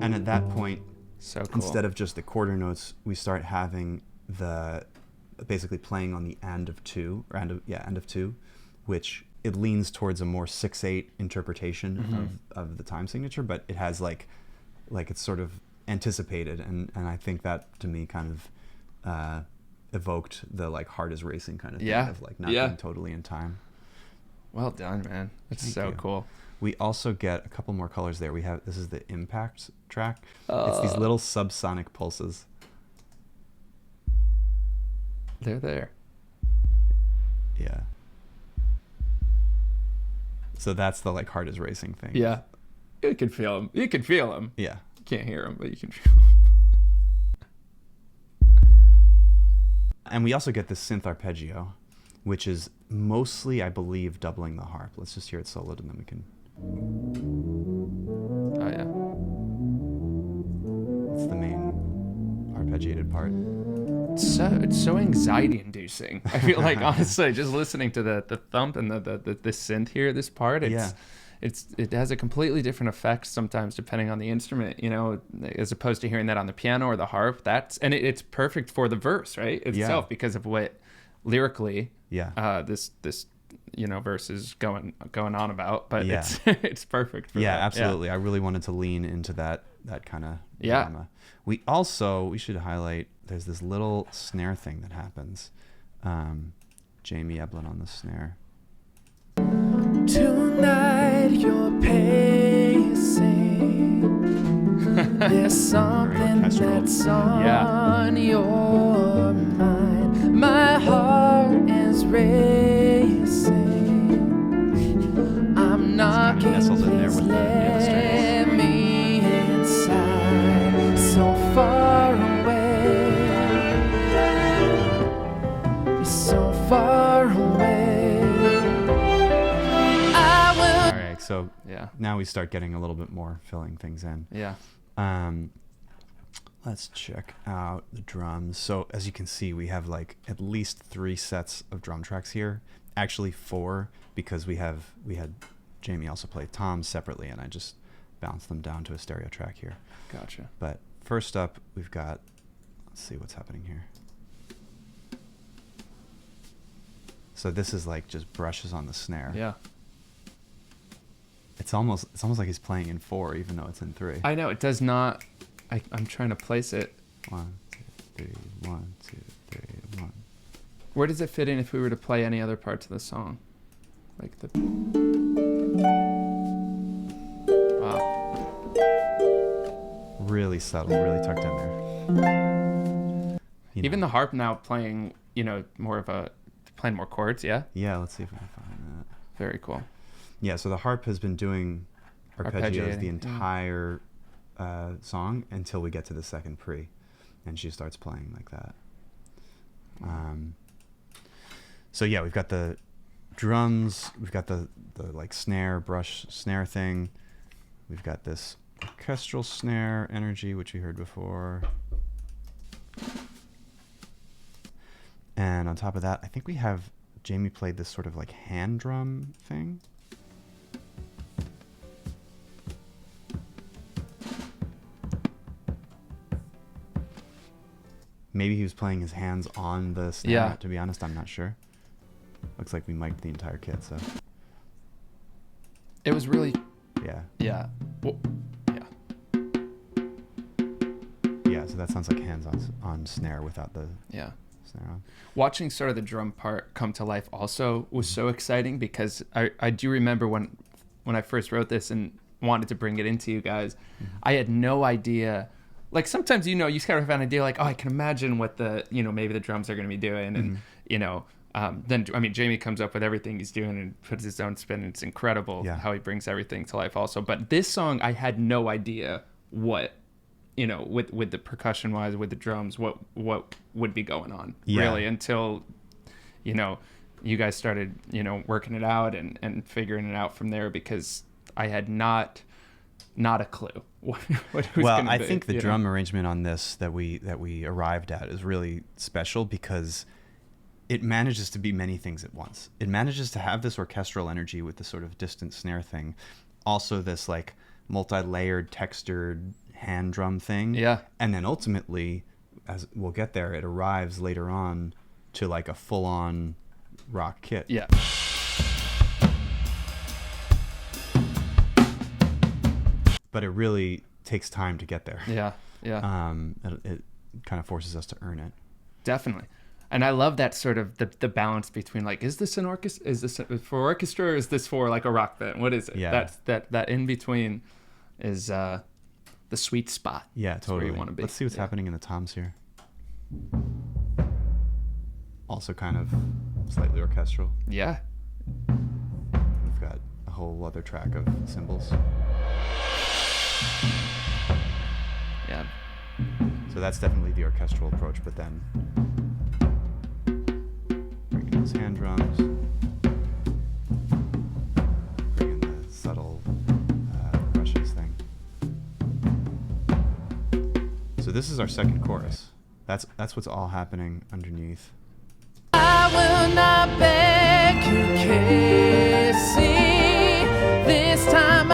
And at that point, So cool. instead of just the quarter notes, we start having basically playing on the end of two, which it leans towards a more 6/8 interpretation of the time signature, but it has like it's sort of anticipated, and I think that to me kind of evoked the like heart is racing kind of thing of like not being totally in time. Well done, man. That's Thank so you. cool. We also get a couple more colors there. This is the impact track. It's these little subsonic pulses. They're there. Yeah. So that's the like heart is racing thing. Yeah. You can feel them. You can feel them. Yeah. You can't hear them, but you can feel them. And we also get this synth arpeggio, which is mostly, I believe, doubling the harp. Let's just hear it soloed and then we can... Oh, yeah. It's the main arpeggiated part. It's so anxiety inducing. I feel like honestly, just listening to the thump and the synth here, this part, it has a completely different effect sometimes depending on the instrument, you know, as opposed to hearing that on the piano or the harp. It's perfect for the verse, right? Itself because of what lyrically this verse is going on about, but it's perfect for that. Absolutely. I really wanted to lean into that kind of drama. We should highlight, there's this little snare thing that happens. Jamie Eblen on the snare. Tonight you're pacing. There's something that's on your mind. My heart is racing. I'm knocking, nestles in there with the let me inside. So far away. You're so far away. So now we start getting a little bit more filling things in. Yeah. Let's check out the drums. So as you can see, we have like at least 3 sets of drum tracks here. Actually 4, because we had Jamie also play toms separately, and I just bounced them down to a stereo track here. Gotcha. But first up, we've got, let's see what's happening here. So this is like just brushes on the snare. Yeah. It's almost like he's playing in 4, even though it's in 3. I know it does not. I'm trying to place it. 1, 2, 3, 1, 2, 3, 1. Where does it fit in if we were to play any other parts of the song? Like the. Wow. Really subtle, really tucked in there. Even the harp now playing, more of playing more chords, yeah? Yeah, let's see if we can find that. Very cool. Yeah, so the harp has been doing arpeggios the Arpeggiating, entire song until we get to the second pre, and she starts playing like that. So yeah, we've got the drums, we've got the like brush snare thing, we've got this orchestral snare energy, which we heard before. And on top of that, I think we have Jamie played this sort of like hand drum thing. Maybe he was playing his hands on the snare. Yeah. To be honest, I'm not sure. Looks like we mic'd the entire kit, so. It was really. Yeah. Yeah. Well, yeah. Yeah, so that sounds like hands on snare without the Yeah. snare on. Watching sort of the drum part come to life also was so exciting because I do remember when I first wrote this and wanted to bring it into you guys, I had no idea. Like sometimes, you kind of have an idea like, oh, I can imagine what maybe the drums are going to be doing. And, then, Jamie comes up with everything he's doing and puts his own spin. And it's incredible how he brings everything to life also. But this song, I had no idea what, with the percussion wise, with the drums, what would be going on really until, you guys started, working it out and figuring it out from there, because I had not a clue what it was Well, gonna I be, think the drum arrangement on this that we arrived at is really special because it manages to be many things at once. It manages to have this orchestral energy with this sort of distant snare thing, also this like multi-layered textured hand drum thing. Yeah. And then ultimately, as we'll get there, it arrives later on to like a full-on rock kit. Yeah. But it really takes time to get there. Yeah. Yeah. It kind of forces us to earn it. Definitely. And I love that sort of the balance between like, is this an orchestra? Is this for orchestra or is this for like a rock band? What is it? Yeah. That in between is the sweet spot. Yeah, That's totally. where you want to be. Let's see what's happening in the toms here. Also kind of slightly orchestral. Yeah. We've got a whole other track of cymbals. Yeah. So that's definitely the orchestral approach, but then bring in those hand drums, bring in the subtle brushes thing. So this is our second chorus. That's what's all happening underneath. I will not beg you, Casey. This time.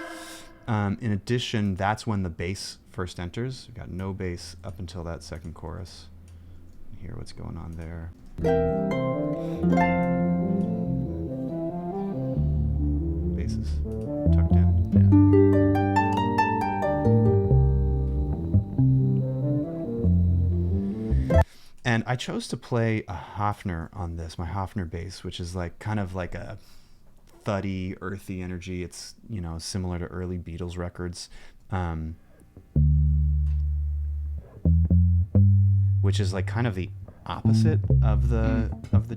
In addition, that's when the bass first enters. We've got no bass up until that second chorus. Hear what's going on there. Bass is tucked in. Yeah. And I chose to play a Hofner on this, my Hofner bass, which is like kind of like a thuddy, earthy energy. It's, similar to early Beatles records, which is like kind of the opposite of the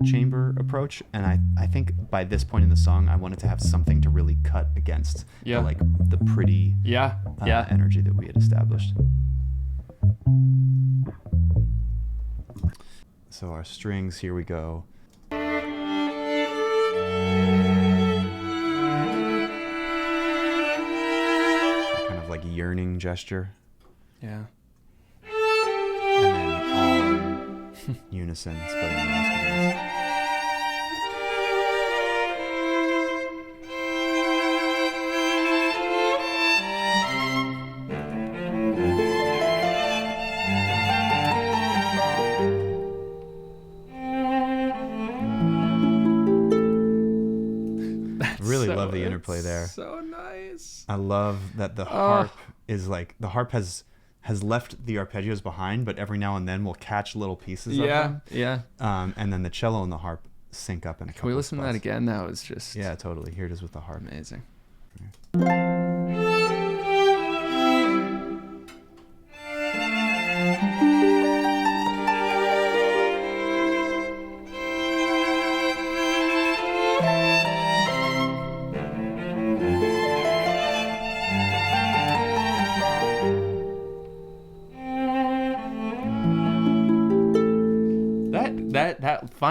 chamber approach. And I think by this point in the song, I wanted to have something to really cut against the pretty energy that we had established. So our strings, here we go. Kind of like yearning gesture. Yeah. And then all in unison, splitting the last cadence. play there. So nice. I love that the harp is like, the harp has left the arpeggios behind, but every now and then we'll catch little pieces of them. Yeah. And then the cello and the harp sync up in a couple. Can we listen to that spots. again? That was just Yeah, totally. Here it is with the harp. amazing.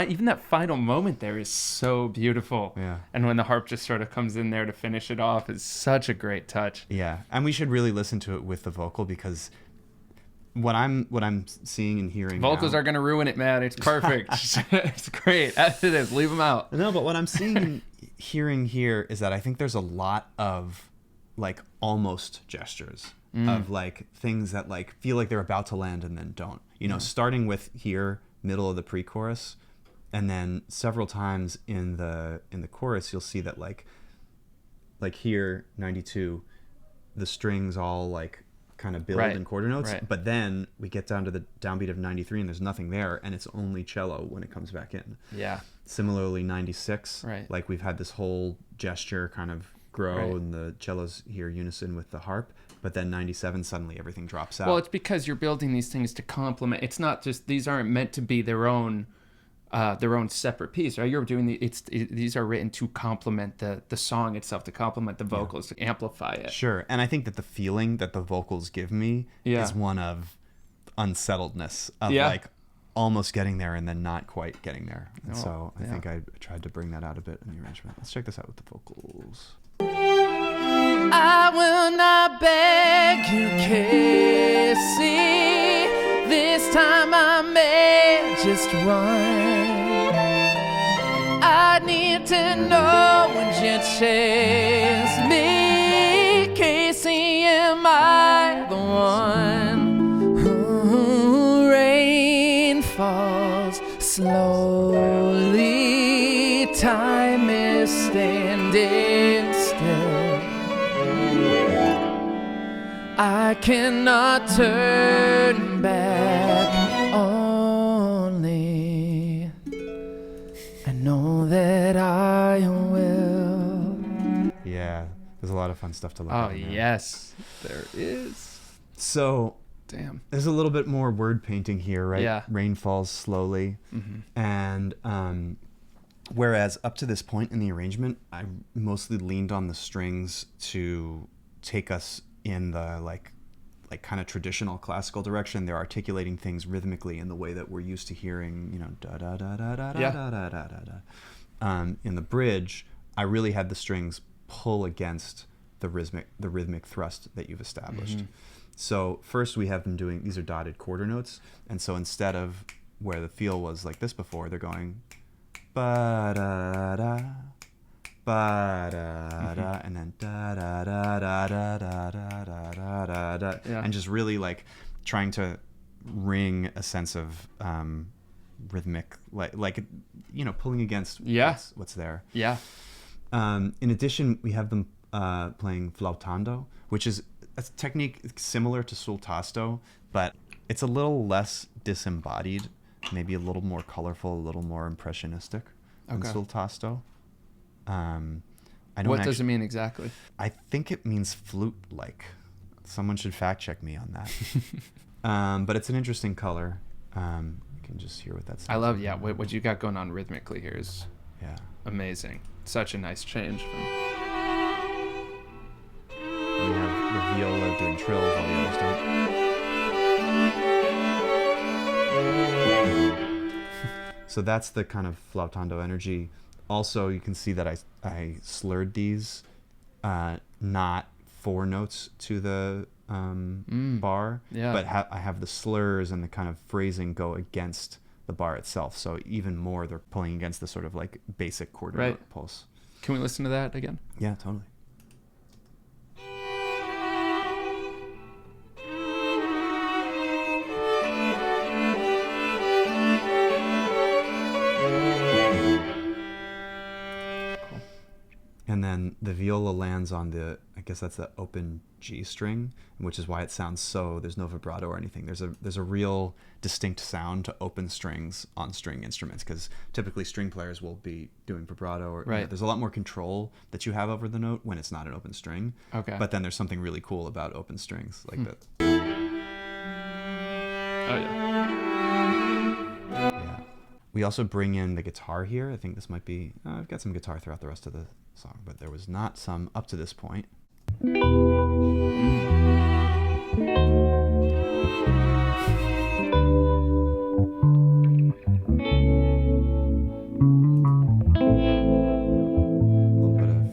Even that final moment there is so beautiful. Yeah. And when the harp just sort of comes in there to finish it off is such a great touch. Yeah, and we should really listen to it with the vocal, because what I'm seeing and hearing Vocals now, are gonna ruin it, man. It's perfect. It's great as it is. Leave them out. No, but what I'm seeing and hearing here is that I think there's a lot of like almost gestures of like things that like feel like they're about to land and then don't. You know, starting with here, middle of the pre-chorus, and then several times in the chorus you'll see that like here 92, the strings all like kind of build in quarter notes, but then we get down to the downbeat of 93 and there's nothing there, and it's only cello when it comes back in. Yeah. Similarly 96, Right. like we've had this whole gesture kind of grow and the cello's here unison with the harp, but then 97 suddenly everything drops out. Well, it's because you're building these things to complement. It's not just, these aren't meant to be their own separate piece, right? You're doing these are written to complement the song itself, to complement the vocals, to amplify it. Sure, and I think that the feeling that the vocals give me is one of unsettledness, of like almost getting there and then not quite getting there. And so I think I tried to bring that out a bit in the arrangement. Let's check this out with the vocals. I will not beg you, Casey. This time I may just run. I need to know when you chase me, Casey. Am I the one? Ooh, rain falls slowly. Time is standing still. I cannot turn back, only I know that I will. Yeah, there's a lot of fun stuff to look at. Oh, yes, there is. So, damn, there's a little bit more word painting here, right? Yeah. Rain falls slowly. And whereas up to this point in the arrangement, I mostly leaned on the strings to take us in the like kind of traditional classical direction. They're articulating things rhythmically in the way that we're used to hearing, you know, da da da da da da da da da da. In the bridge, I really had the strings pull against the rhythmic thrust that you've established. So first we have them doing, these are dotted quarter notes, and so instead of where the feel was like this before, they're going ba da da ba da da, and then da da da da da da da da da da, and just really like trying to ring a sense of rhythmic, like you know, pulling against what's there. Yeah. In addition, we have them playing flautando, which is a technique similar to sul tasto, but it's a little less disembodied, maybe a little more colorful, a little more impressionistic than sul tasto. What does it mean exactly? I think it means flute-like. Someone should fact check me on that. But it's an interesting color. You can just hear what that's. I love, what you got going on rhythmically here is amazing. Such a nice change. We have the viola doing trills while the others don't. So that's the kind of flautando energy. Also, you can see that I slurred these, not 4 notes to the bar, but I have the slurs and the kind of phrasing go against the bar itself. So even more, they're pulling against the sort of like basic quarter note pulse. Can we listen to that again? Yeah, totally. And then the viola lands on I guess that's the open G string, which is why it sounds so, there's no vibrato or anything. There's a real distinct sound to open strings on string instruments, because typically string players will be doing vibrato, or Right. there's a lot more control that you have over the note when it's not an open string. Okay. But then there's something really cool about open strings, like that. Oh yeah. Yeah. We also bring in the guitar here. I think this might be, I've got some guitar throughout the rest of the song, but there was not some up to this point.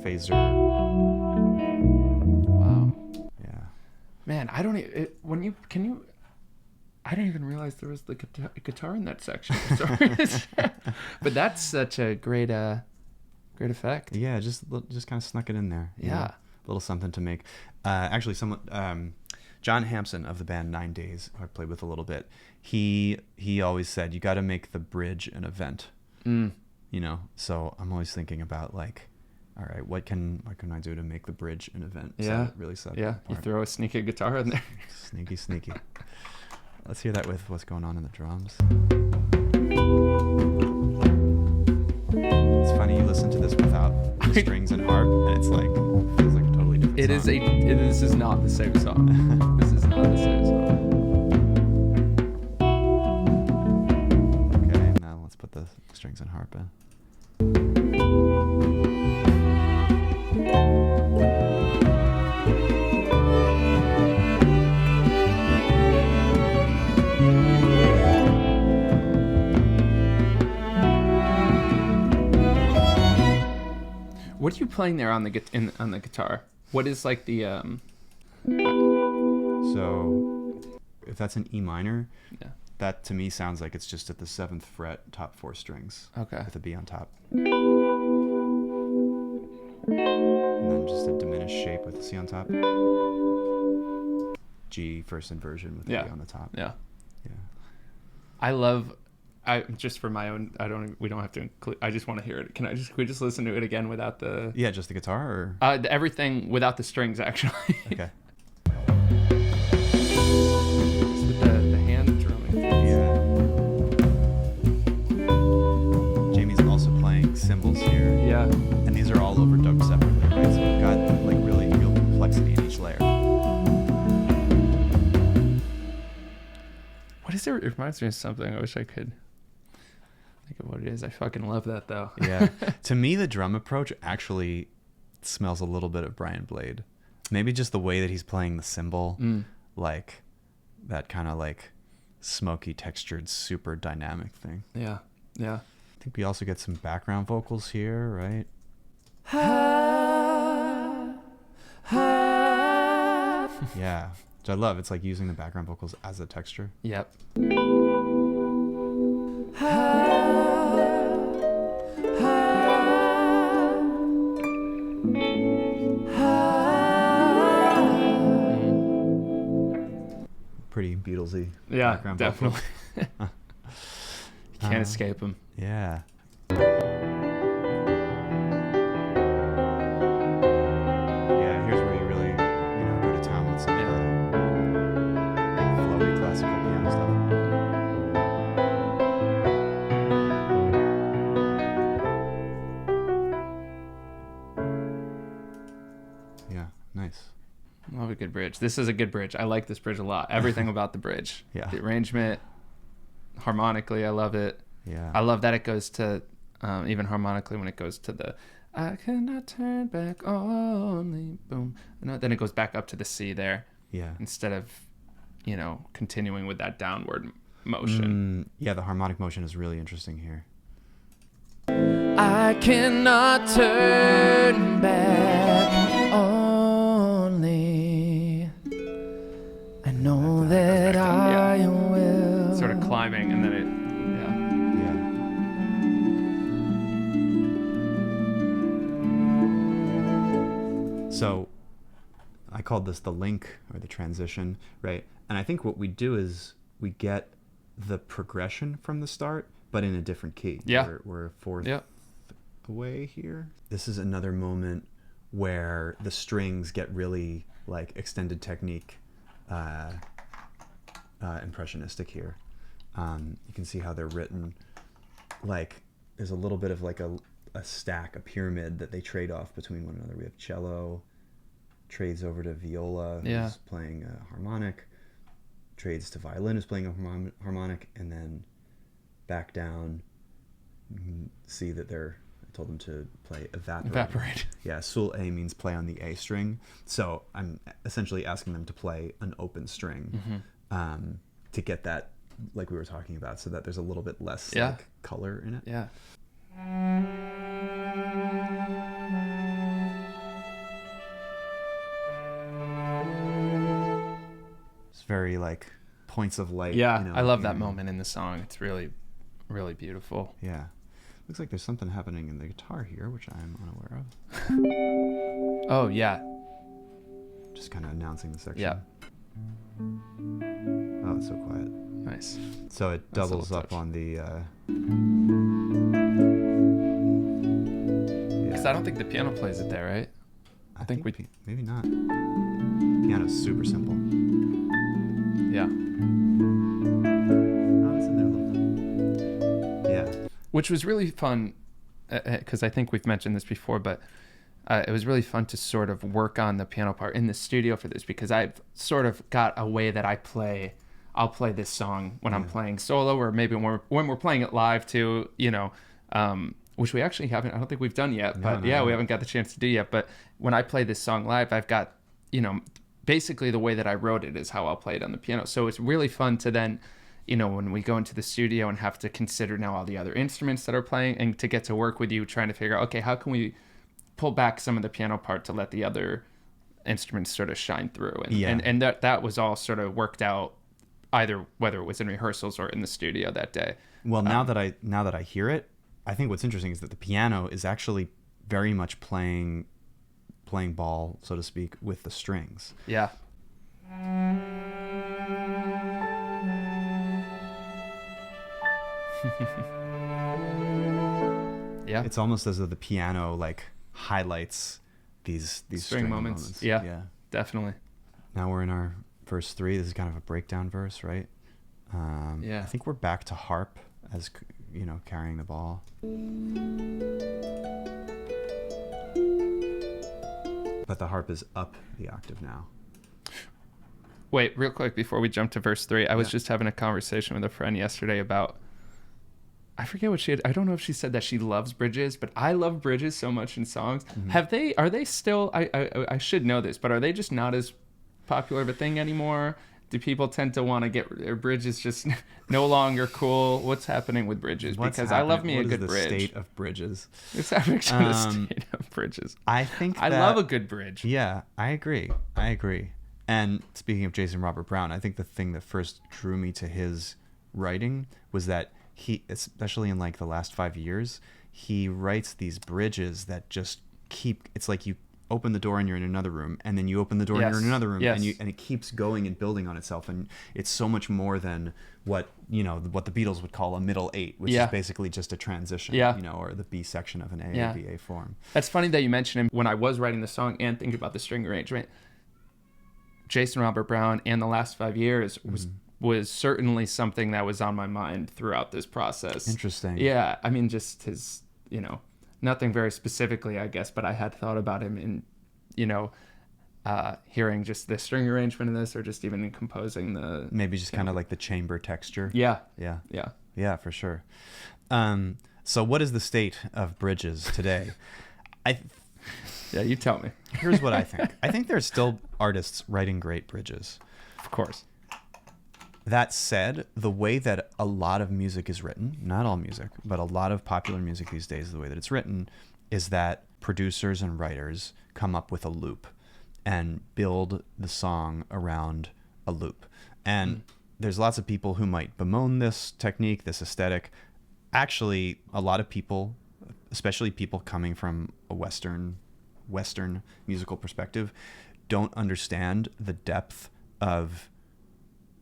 Phaser. Wow. Yeah. Man, I don't I didn't even realize there was the guitar in that section. Sorry. But that's such a great effect. Yeah, just kind of snuck it in there. Yeah. A little something to make. Actually, John Hampson of the band 9 Days, who I played with a little bit, he always said, you got to make the bridge an event. You know, so I'm always thinking about like, all right, what can I do to make the bridge an event? Yeah. Really set Yeah. You throw a sneaky guitar in there. Sneaky. Let's hear that with what's going on in the drums. It's funny, you listen to this without the strings and harp, and it's like, feels like a totally different song. This is not the same song. This is not the same song. Okay, now let's put the strings and harp in. What are you playing there on the guitar? What is like the So, if that's an E minor, yeah. that to me sounds like it's just at the 7th fret, top 4 strings. Okay. With a B on top. And then just a diminished shape with a C on top. G first inversion with a B on the top. Yeah. Yeah. Just for my own, we don't have to include, I just want to hear it. Can we just listen to it again without the... Yeah, just the guitar or... Everything without the strings, actually. Okay. Just with the hand drumming. Yeah. Jamie's also playing cymbals here. Yeah. And these are all overdubbed separately, right? So we've got like really real complexity in each layer. What is it? It reminds me of something. I wish I could think of what it is. I fucking love that though. Yeah. To me, the drum approach actually smells a little bit of Brian Blade. Maybe just the way that he's playing the cymbal, like that kind of like smoky textured, super dynamic thing. Yeah. Yeah. I think we also get some background vocals here, right? Yeah. Which I love. It's like using the background vocals as a texture. Yep. Pretty Beatlesy. Yeah, background definitely. vocals. You can't escape them. Yeah. Yeah, here's where you really, go to town with some flowy classical piano stuff. Yeah, nice. Love a good bridge. This is a good bridge. I like this bridge a lot. Everything about the bridge. Yeah. The arrangement, harmonically, I love it. Yeah. I love that it goes to, even harmonically when it goes to the, I cannot turn back only, boom. Then it goes back up to the C there. Yeah. Instead of, continuing with that downward motion. Yeah, the harmonic motion is really interesting here. I cannot turn back only. I know that I will. Sort of climbing and then it, yeah. So I called this the link or the transition, right? And I think what we do is we get the progression from the start, but in a different key. Yeah. We're a fourth away here. This is another moment where the strings get really like extended technique, impressionistic here. You can see how they're written. Like there's a little bit of like a stack, a pyramid that they trade off between one another. We have cello, trades over to viola, who's playing a harmonic, trades to violin, who's playing a harmonic, and then back down. You can see that I told them to play evaporate. Yeah, sul A means play on the A string. So I'm essentially asking them to play an open string to get that, like we were talking about, so that there's a little bit less like color in it. Yeah. It's very like points of light. Yeah, you know, I love that moment in the song. It's really, really beautiful. Yeah. Looks like there's something happening in the guitar here, which I'm unaware of. Oh, yeah. Just kind of announcing the section. Yeah. Oh, it's so quiet. Nice. So it doubles up on the... Because I don't think the piano plays it there, right? I think maybe not. Piano's super simple. Yeah. Oh, it's in there a little bit. Yeah. Which was really fun, because I think we've mentioned this before, but it was really fun to sort of work on the piano part in the studio for this, because I've sort of got a way that I'll play this song when I'm playing solo, or maybe when we're playing it live too, you know, which we actually haven't, I don't think we've done yet, but we haven't got the chance to do yet. But when I play this song live, I've got, you know, basically the way that I wrote it is how I'll play it on the piano. So it's really fun to then, you know, when we go into the studio and have to consider now all the other instruments that are playing, and to get to work with you trying to figure out, okay, how can we pull back some of the piano part to let the other instruments sort of shine through? And that was all sort of worked out, either whether it was in rehearsals or in the studio that day. Well, now that I hear it, I think what's interesting is that the piano is actually very much playing ball, so to speak, with the strings. Yeah. Yeah. It's almost as though the piano like highlights these string moments. Yeah. Definitely. Now we're in our verse 3. This is kind of a breakdown verse, right? I think we're back to harp as, you know, carrying the ball. But the harp is up the octave now. Wait, real quick before we jump to verse 3, I was just having a conversation with a friend yesterday about, I forget what I don't know if she said that she loves bridges, but I love bridges so much in songs. Mm-hmm. Are they still, I should know this, but are they just not as popular of a thing anymore? Do people tend to want to get their bridges just no longer cool? What's happening with bridges? Because I love me a good bridge. What is the state of bridges? What's happening to the state of bridges? I think I love a good bridge. Yeah, I agree. And speaking of Jason Robert Brown, I think the thing that first drew me to his writing was that he, especially in like the last 5 years, he writes these bridges that just keep, it's like you open the door and you're in another room, and then you open the door and you're in another room, and it keeps going and building on itself, and it's so much more than what the Beatles would call a middle eight, which is basically just a transition, or the B section of an A or B A form. That's funny that you mentioned him. When I was writing the song and thinking about the string arrangement, Jason Robert Brown and the last 5 years was certainly something that was on my mind throughout this process. Interesting. Yeah, I mean, just his, nothing very specifically, I guess, but I had thought about him in, hearing just the string arrangement in this, or just even in composing the... Maybe just kind of like the chamber texture. Yeah, for sure. So what is the state of bridges today? Yeah, you tell me. Here's what I think. I think there's still artists writing great bridges. Of course. That said, the way that a lot of music is written, not all music, but a lot of popular music these days, the way that it's written is that producers and writers come up with a loop and build the song around a loop. And there's lots of people who might bemoan this technique, this aesthetic. Actually, a lot of people, especially people coming from a Western musical perspective, don't understand the depth of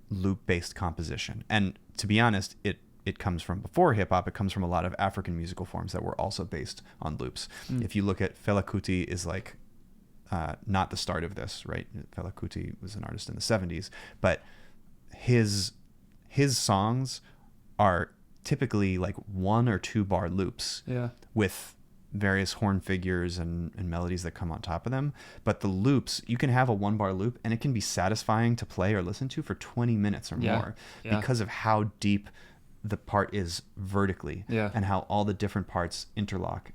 loop-based composition. And to be honest, it comes from before hip-hop. It comes from a lot of African musical forms that were also based on loops. If you look at Fela Kuti is like not the start of this, right? Fela Kuti was an artist in the 70s, but his songs are typically like 1 or 2 bar loops with various horn figures and melodies that come on top of them. But the loops, you can have a 1 bar loop and it can be satisfying to play or listen to for 20 minutes or more because of how deep the part is vertically and how all the different parts interlock.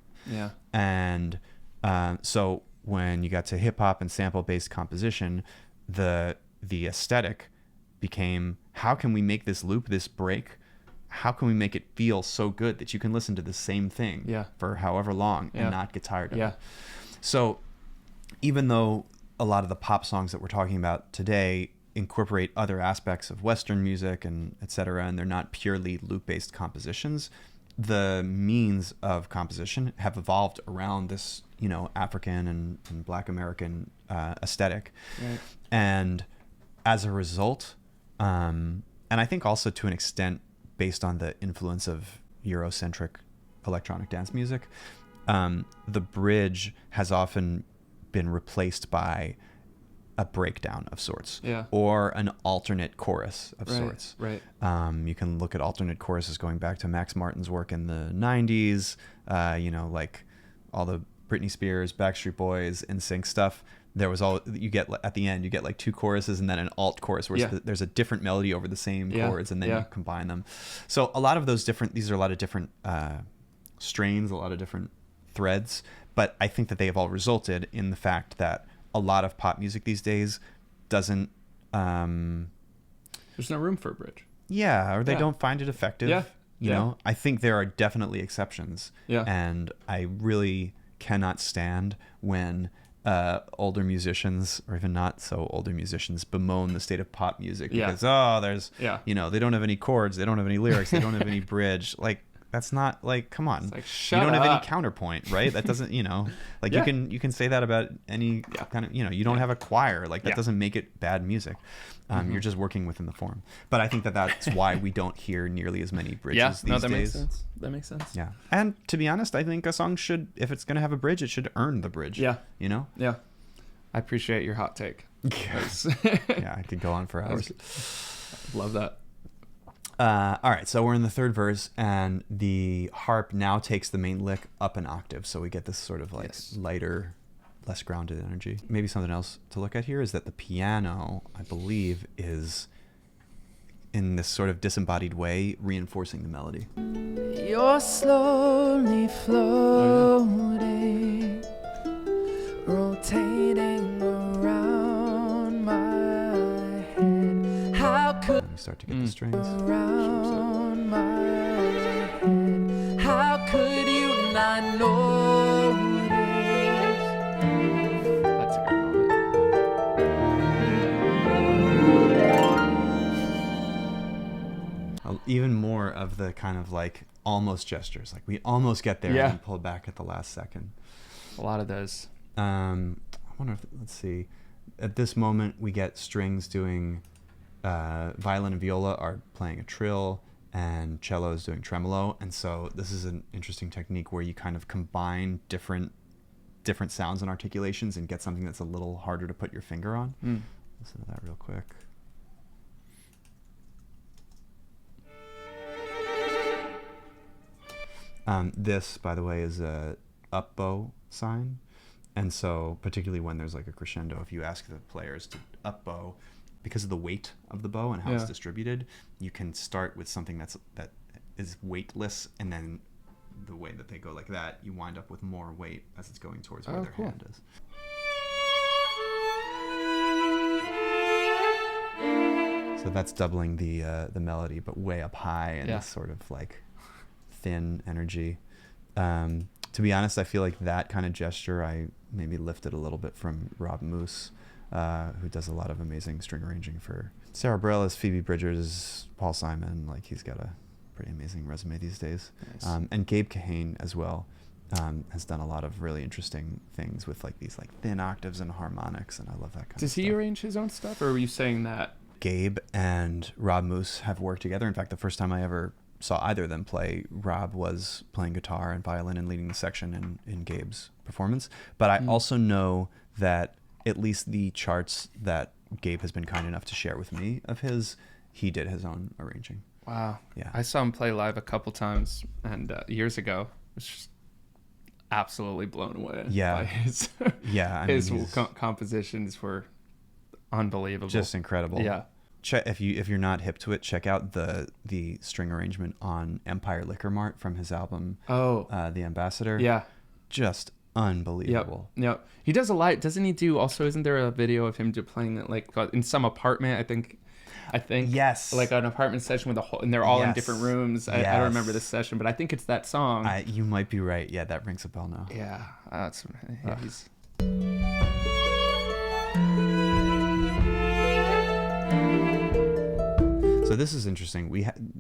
And so when you got to hip hop and sample based composition, the aesthetic became, how can we make this loop, this break, how can we make it feel so good that you can listen to the same thing for however long and not get tired of it? So even though a lot of the pop songs that we're talking about today incorporate other aspects of Western music and et cetera, and they're not purely loop-based compositions, the means of composition have evolved around this, you know, African and Black American aesthetic. And as a result, and I think also to an extent based on the influence of Eurocentric electronic dance music, the bridge has often been replaced by a breakdown of sorts or an alternate chorus of sorts. You can look at alternate choruses going back to Max Martin's work in the 90s, you know, like all the Britney Spears, Backstreet Boys, NSYNC stuff. There was you get at the end, you get like 2 choruses and then an alt chorus where there's a different melody over the same chords, and then you combine them. So a lot of those these are a lot of different strains, a lot of different threads, but I think that they have all resulted in the fact that a lot of pop music these days doesn't... there's no room for a bridge. Or they don't find it effective. You know, I think there are definitely exceptions. And I really cannot stand when older musicians, or even not so older musicians, bemoan the state of pop music because there's you know, they don't have any chords, they don't have any lyrics, they don't have any bridge. Like, that's not, like, come on, like, you don't have any counterpoint, right? That doesn't, you know, like you can say that about any kind of, you know, you don't have a choir, like that doesn't make it bad music. You're just working within the form. But I think that that's why we don't hear nearly as many bridges these days. Makes sense. That makes sense. Yeah. And to be honest, I think a song should, if it's going to have a bridge, it should earn the bridge. You know? I appreciate your hot take. I could go on for hours. Love that. All right, so we're in the 3rd verse, and the harp now takes the main lick up an octave, so we get this sort of like lighter, less grounded energy. Maybe something else to look at here is that the piano, I believe, is in this sort of disembodied way reinforcing the melody. You're slowly floating, rotating around my head. How could you start to get the strings around my head? How could you not notice? That's a good moment. Even more of the kind of like almost gestures, like we almost get there and then pull back at the last second. A lot of those. I wonder if, let's see, at this moment we get strings doing violin and viola are playing a trill, and cello is doing tremolo. And so this is an interesting technique where you kind of combine different sounds and articulations and get something that's a little harder to put your finger on. Listen to that real quick. This, by the way, is a up bow sign. And so particularly when there's like a crescendo, if you ask the players to up bow, because of the weight of the bow and how it's distributed, you can start with something that is weightless, and then the way that they go like that, you wind up with more weight as it's going towards where their hand is. So that's doubling the melody, but way up high and this sort of like thin energy. To be honest, I feel like that kind of gesture I maybe lifted a little bit from Rob Moose, who does a lot of amazing string arranging for Sarah Bareilles, Phoebe Bridgers, Paul Simon. Like, he's got a pretty amazing resume these days. Nice. And Gabe Kahane as well has done a lot of really interesting things with like these like thin octaves and harmonics, and I love that kind of stuff. Does he arrange his own stuff, or were you saying that? Gabe and Rob Moose have worked together. In fact, the first time I ever saw either of them play, Rob was playing guitar and violin and leading the section in Gabe's performance. But I also know that at least the charts that Gabe has been kind enough to share with me of his, he did his own arranging. Wow. Yeah. I saw him play live a couple times, and years ago. It was just absolutely blown away. Yeah. By his Yeah. his compositions were unbelievable. Just incredible. Yeah. If you're not hip to it, check out the string arrangement on Empire Liquor Mart from his album. Oh. The Ambassador. Yeah. Just unbelievable. Yep. He does a lot. Doesn't he do also? Isn't there a video of him playing it like in some apartment? I think yes, like an apartment session with a whole, and they're all in yes. different rooms. I don't remember this session, but I think it's that song. You might be right. Yeah, that rings a bell now. Yeah, that's he's. So this is interesting.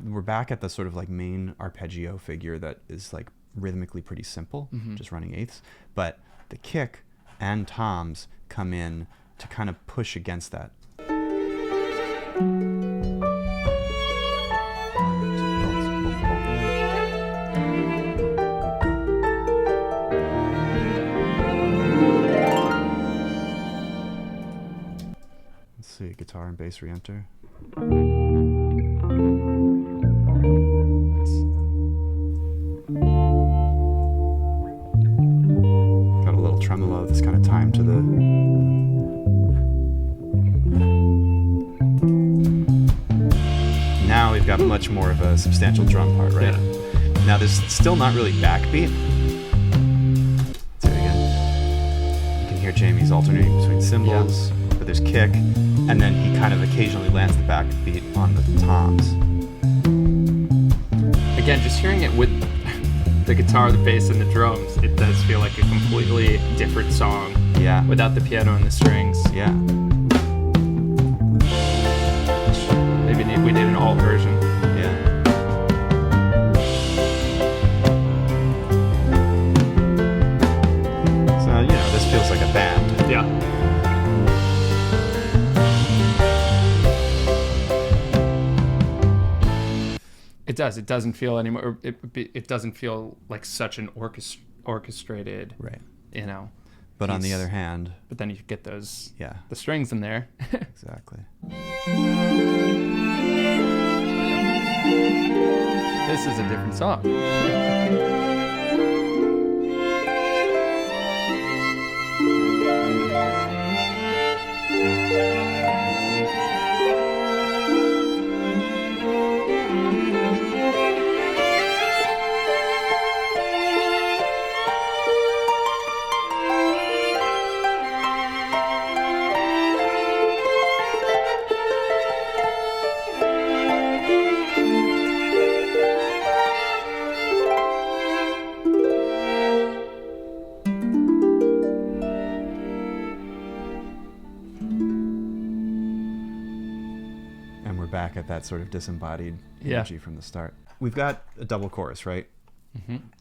We're back at the sort of like main arpeggio figure that is like rhythmically pretty simple, just running eighths, but the kick and toms come in to kind of push against that. Let's see, guitar and bass re-enter. Got a little tremolo that's kind of timed to the... Now we've got much more of a substantial drum part, right? Yeah. Now there's still not really backbeat. Let's do it again. You can hear Jamie's alternating between cymbals, but there's kick, and then he kind of occasionally lands the backbeat on the toms. Again, just hearing it with the guitar, the bass, and the drums, it does feel like a completely different song. Yeah. Without the piano and the strings. Yeah. Maybe we need an alt version. Yeah. So, this feels like a band. Yeah. It does. It doesn't feel anymore. It doesn't feel like such an orchestrated, right? But on the other hand, but then you get those, the strings in there. Exactly. This is a different song. Back at that sort of disembodied energy from the start. We've got a double chorus, right?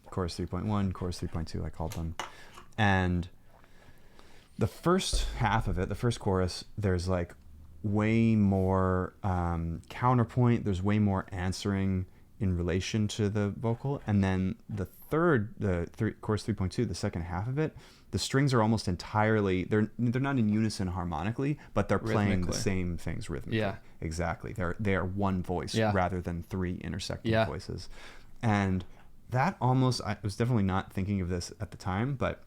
Chorus 3.1, chorus 3.2, I called them. And the first half of it, the first chorus, there's like way more counterpoint, there's way more answering in relation to the vocal. And then the chorus 3.2, the second half of it, the strings are almost entirely, they're not in unison harmonically, but they're playing the same things rhythmically. Yeah. Exactly. They are one voice rather than three intersecting voices. And that almost, I was definitely not thinking of this at the time, but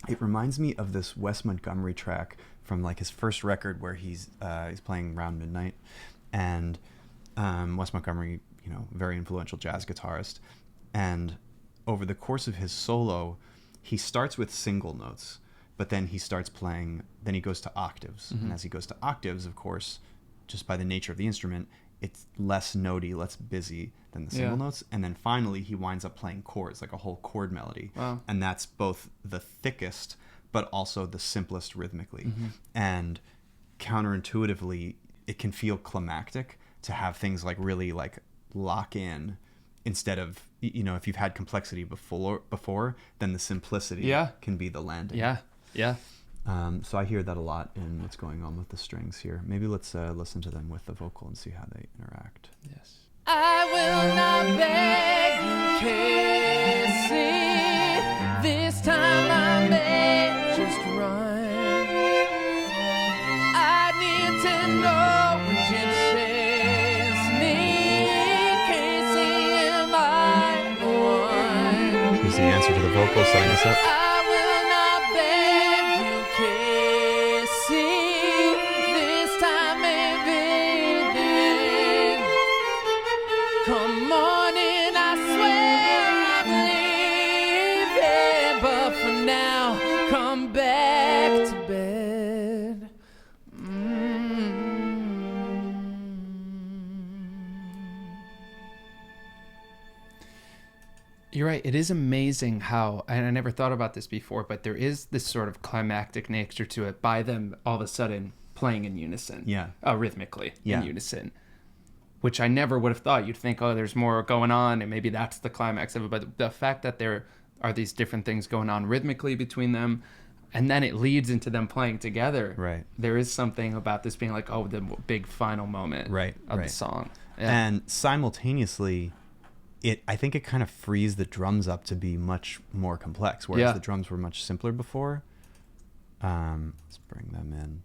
it reminds me of this Wes Montgomery track from like his first record where he's playing Round Midnight. And Wes Montgomery, very influential jazz guitarist. And over the course of his solo, he starts with single notes, but then he starts playing, then he goes to octaves. And as he goes to octaves, of course, just by the nature of the instrument, it's less notey, less busy than the single notes. And then finally, he winds up playing chords, like a whole chord melody. Wow. And that's both the thickest, but also the simplest rhythmically. And counterintuitively, it can feel climactic to have things like really like lock in, instead of, if you've had complexity before, then the simplicity can be the landing. Yeah. So I hear that a lot in what's going on with the strings here. Maybe let's listen to them with the vocal and see how they interact. Yes. I will not beg you, Casey. This time I may just run. know what you chase me. Casey, am I the one? Here's the answer to the vocal, setting us up. I will not beg you, Casey. This time maybe then. Come on in, I swear I'm leaving. But for now, come back to bed. You're right. It is amazing how, and I never thought about this before, but there is this sort of climactic nature to it by them all of a sudden playing in unison. Yeah. Rhythmically Yeah. in unison. Which I never would have thought. You'd think, oh, there's more going on, and maybe that's the climax of it. But the fact that there are these different things going on rhythmically between them, and then it leads into them playing together. Right. There is something about this being like, oh, the big final moment of the song. Yeah. And simultaneously, I think it kind of frees the drums up to be much more complex, whereas the drums were much simpler before. Let's bring them in.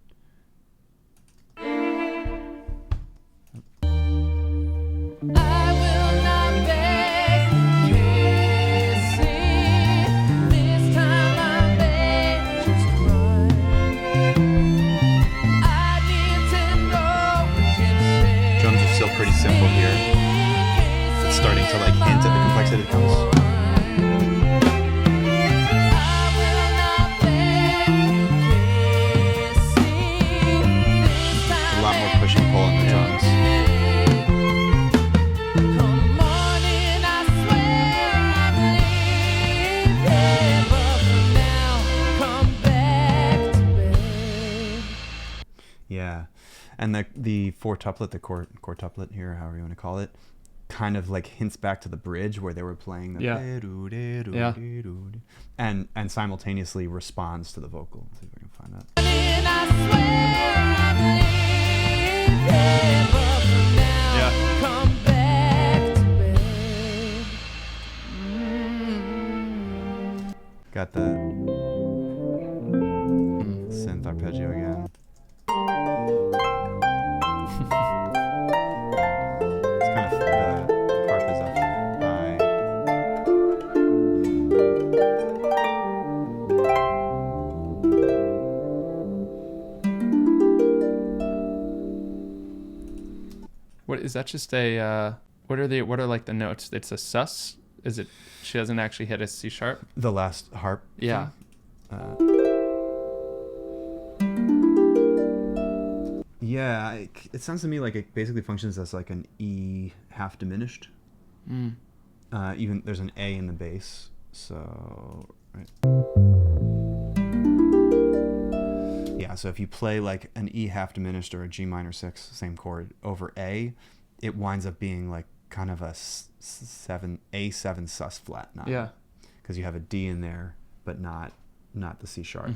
I will not beg you, Casey. This time I may just run. I need to know what you say. Drums are still pretty simple here. It's starting to like hint at the complexity that comes. A lot more push and pull in the drums. Yeah, and the four-tuplet, the quartuplet here, however you want to call it, kind of like hints back to the bridge where they were playing the and simultaneously responds to the vocal. Let's see if I can find that. Got the synth arpeggio again. It's kind of the harp is up high. What is that? Just a what are like the notes? It's a sus. Is it? She doesn't actually hit a C sharp. The last harp. Yeah. Yeah, it sounds to me like it basically functions as like an E half diminished. Even there's an A in the bass, so right. Yeah, so if you play like an E half diminished or a G minor 6, same chord, over A, it winds up being like kind of a A7 sus flat 9. Yeah. Because you have a D in there, but not the C sharp.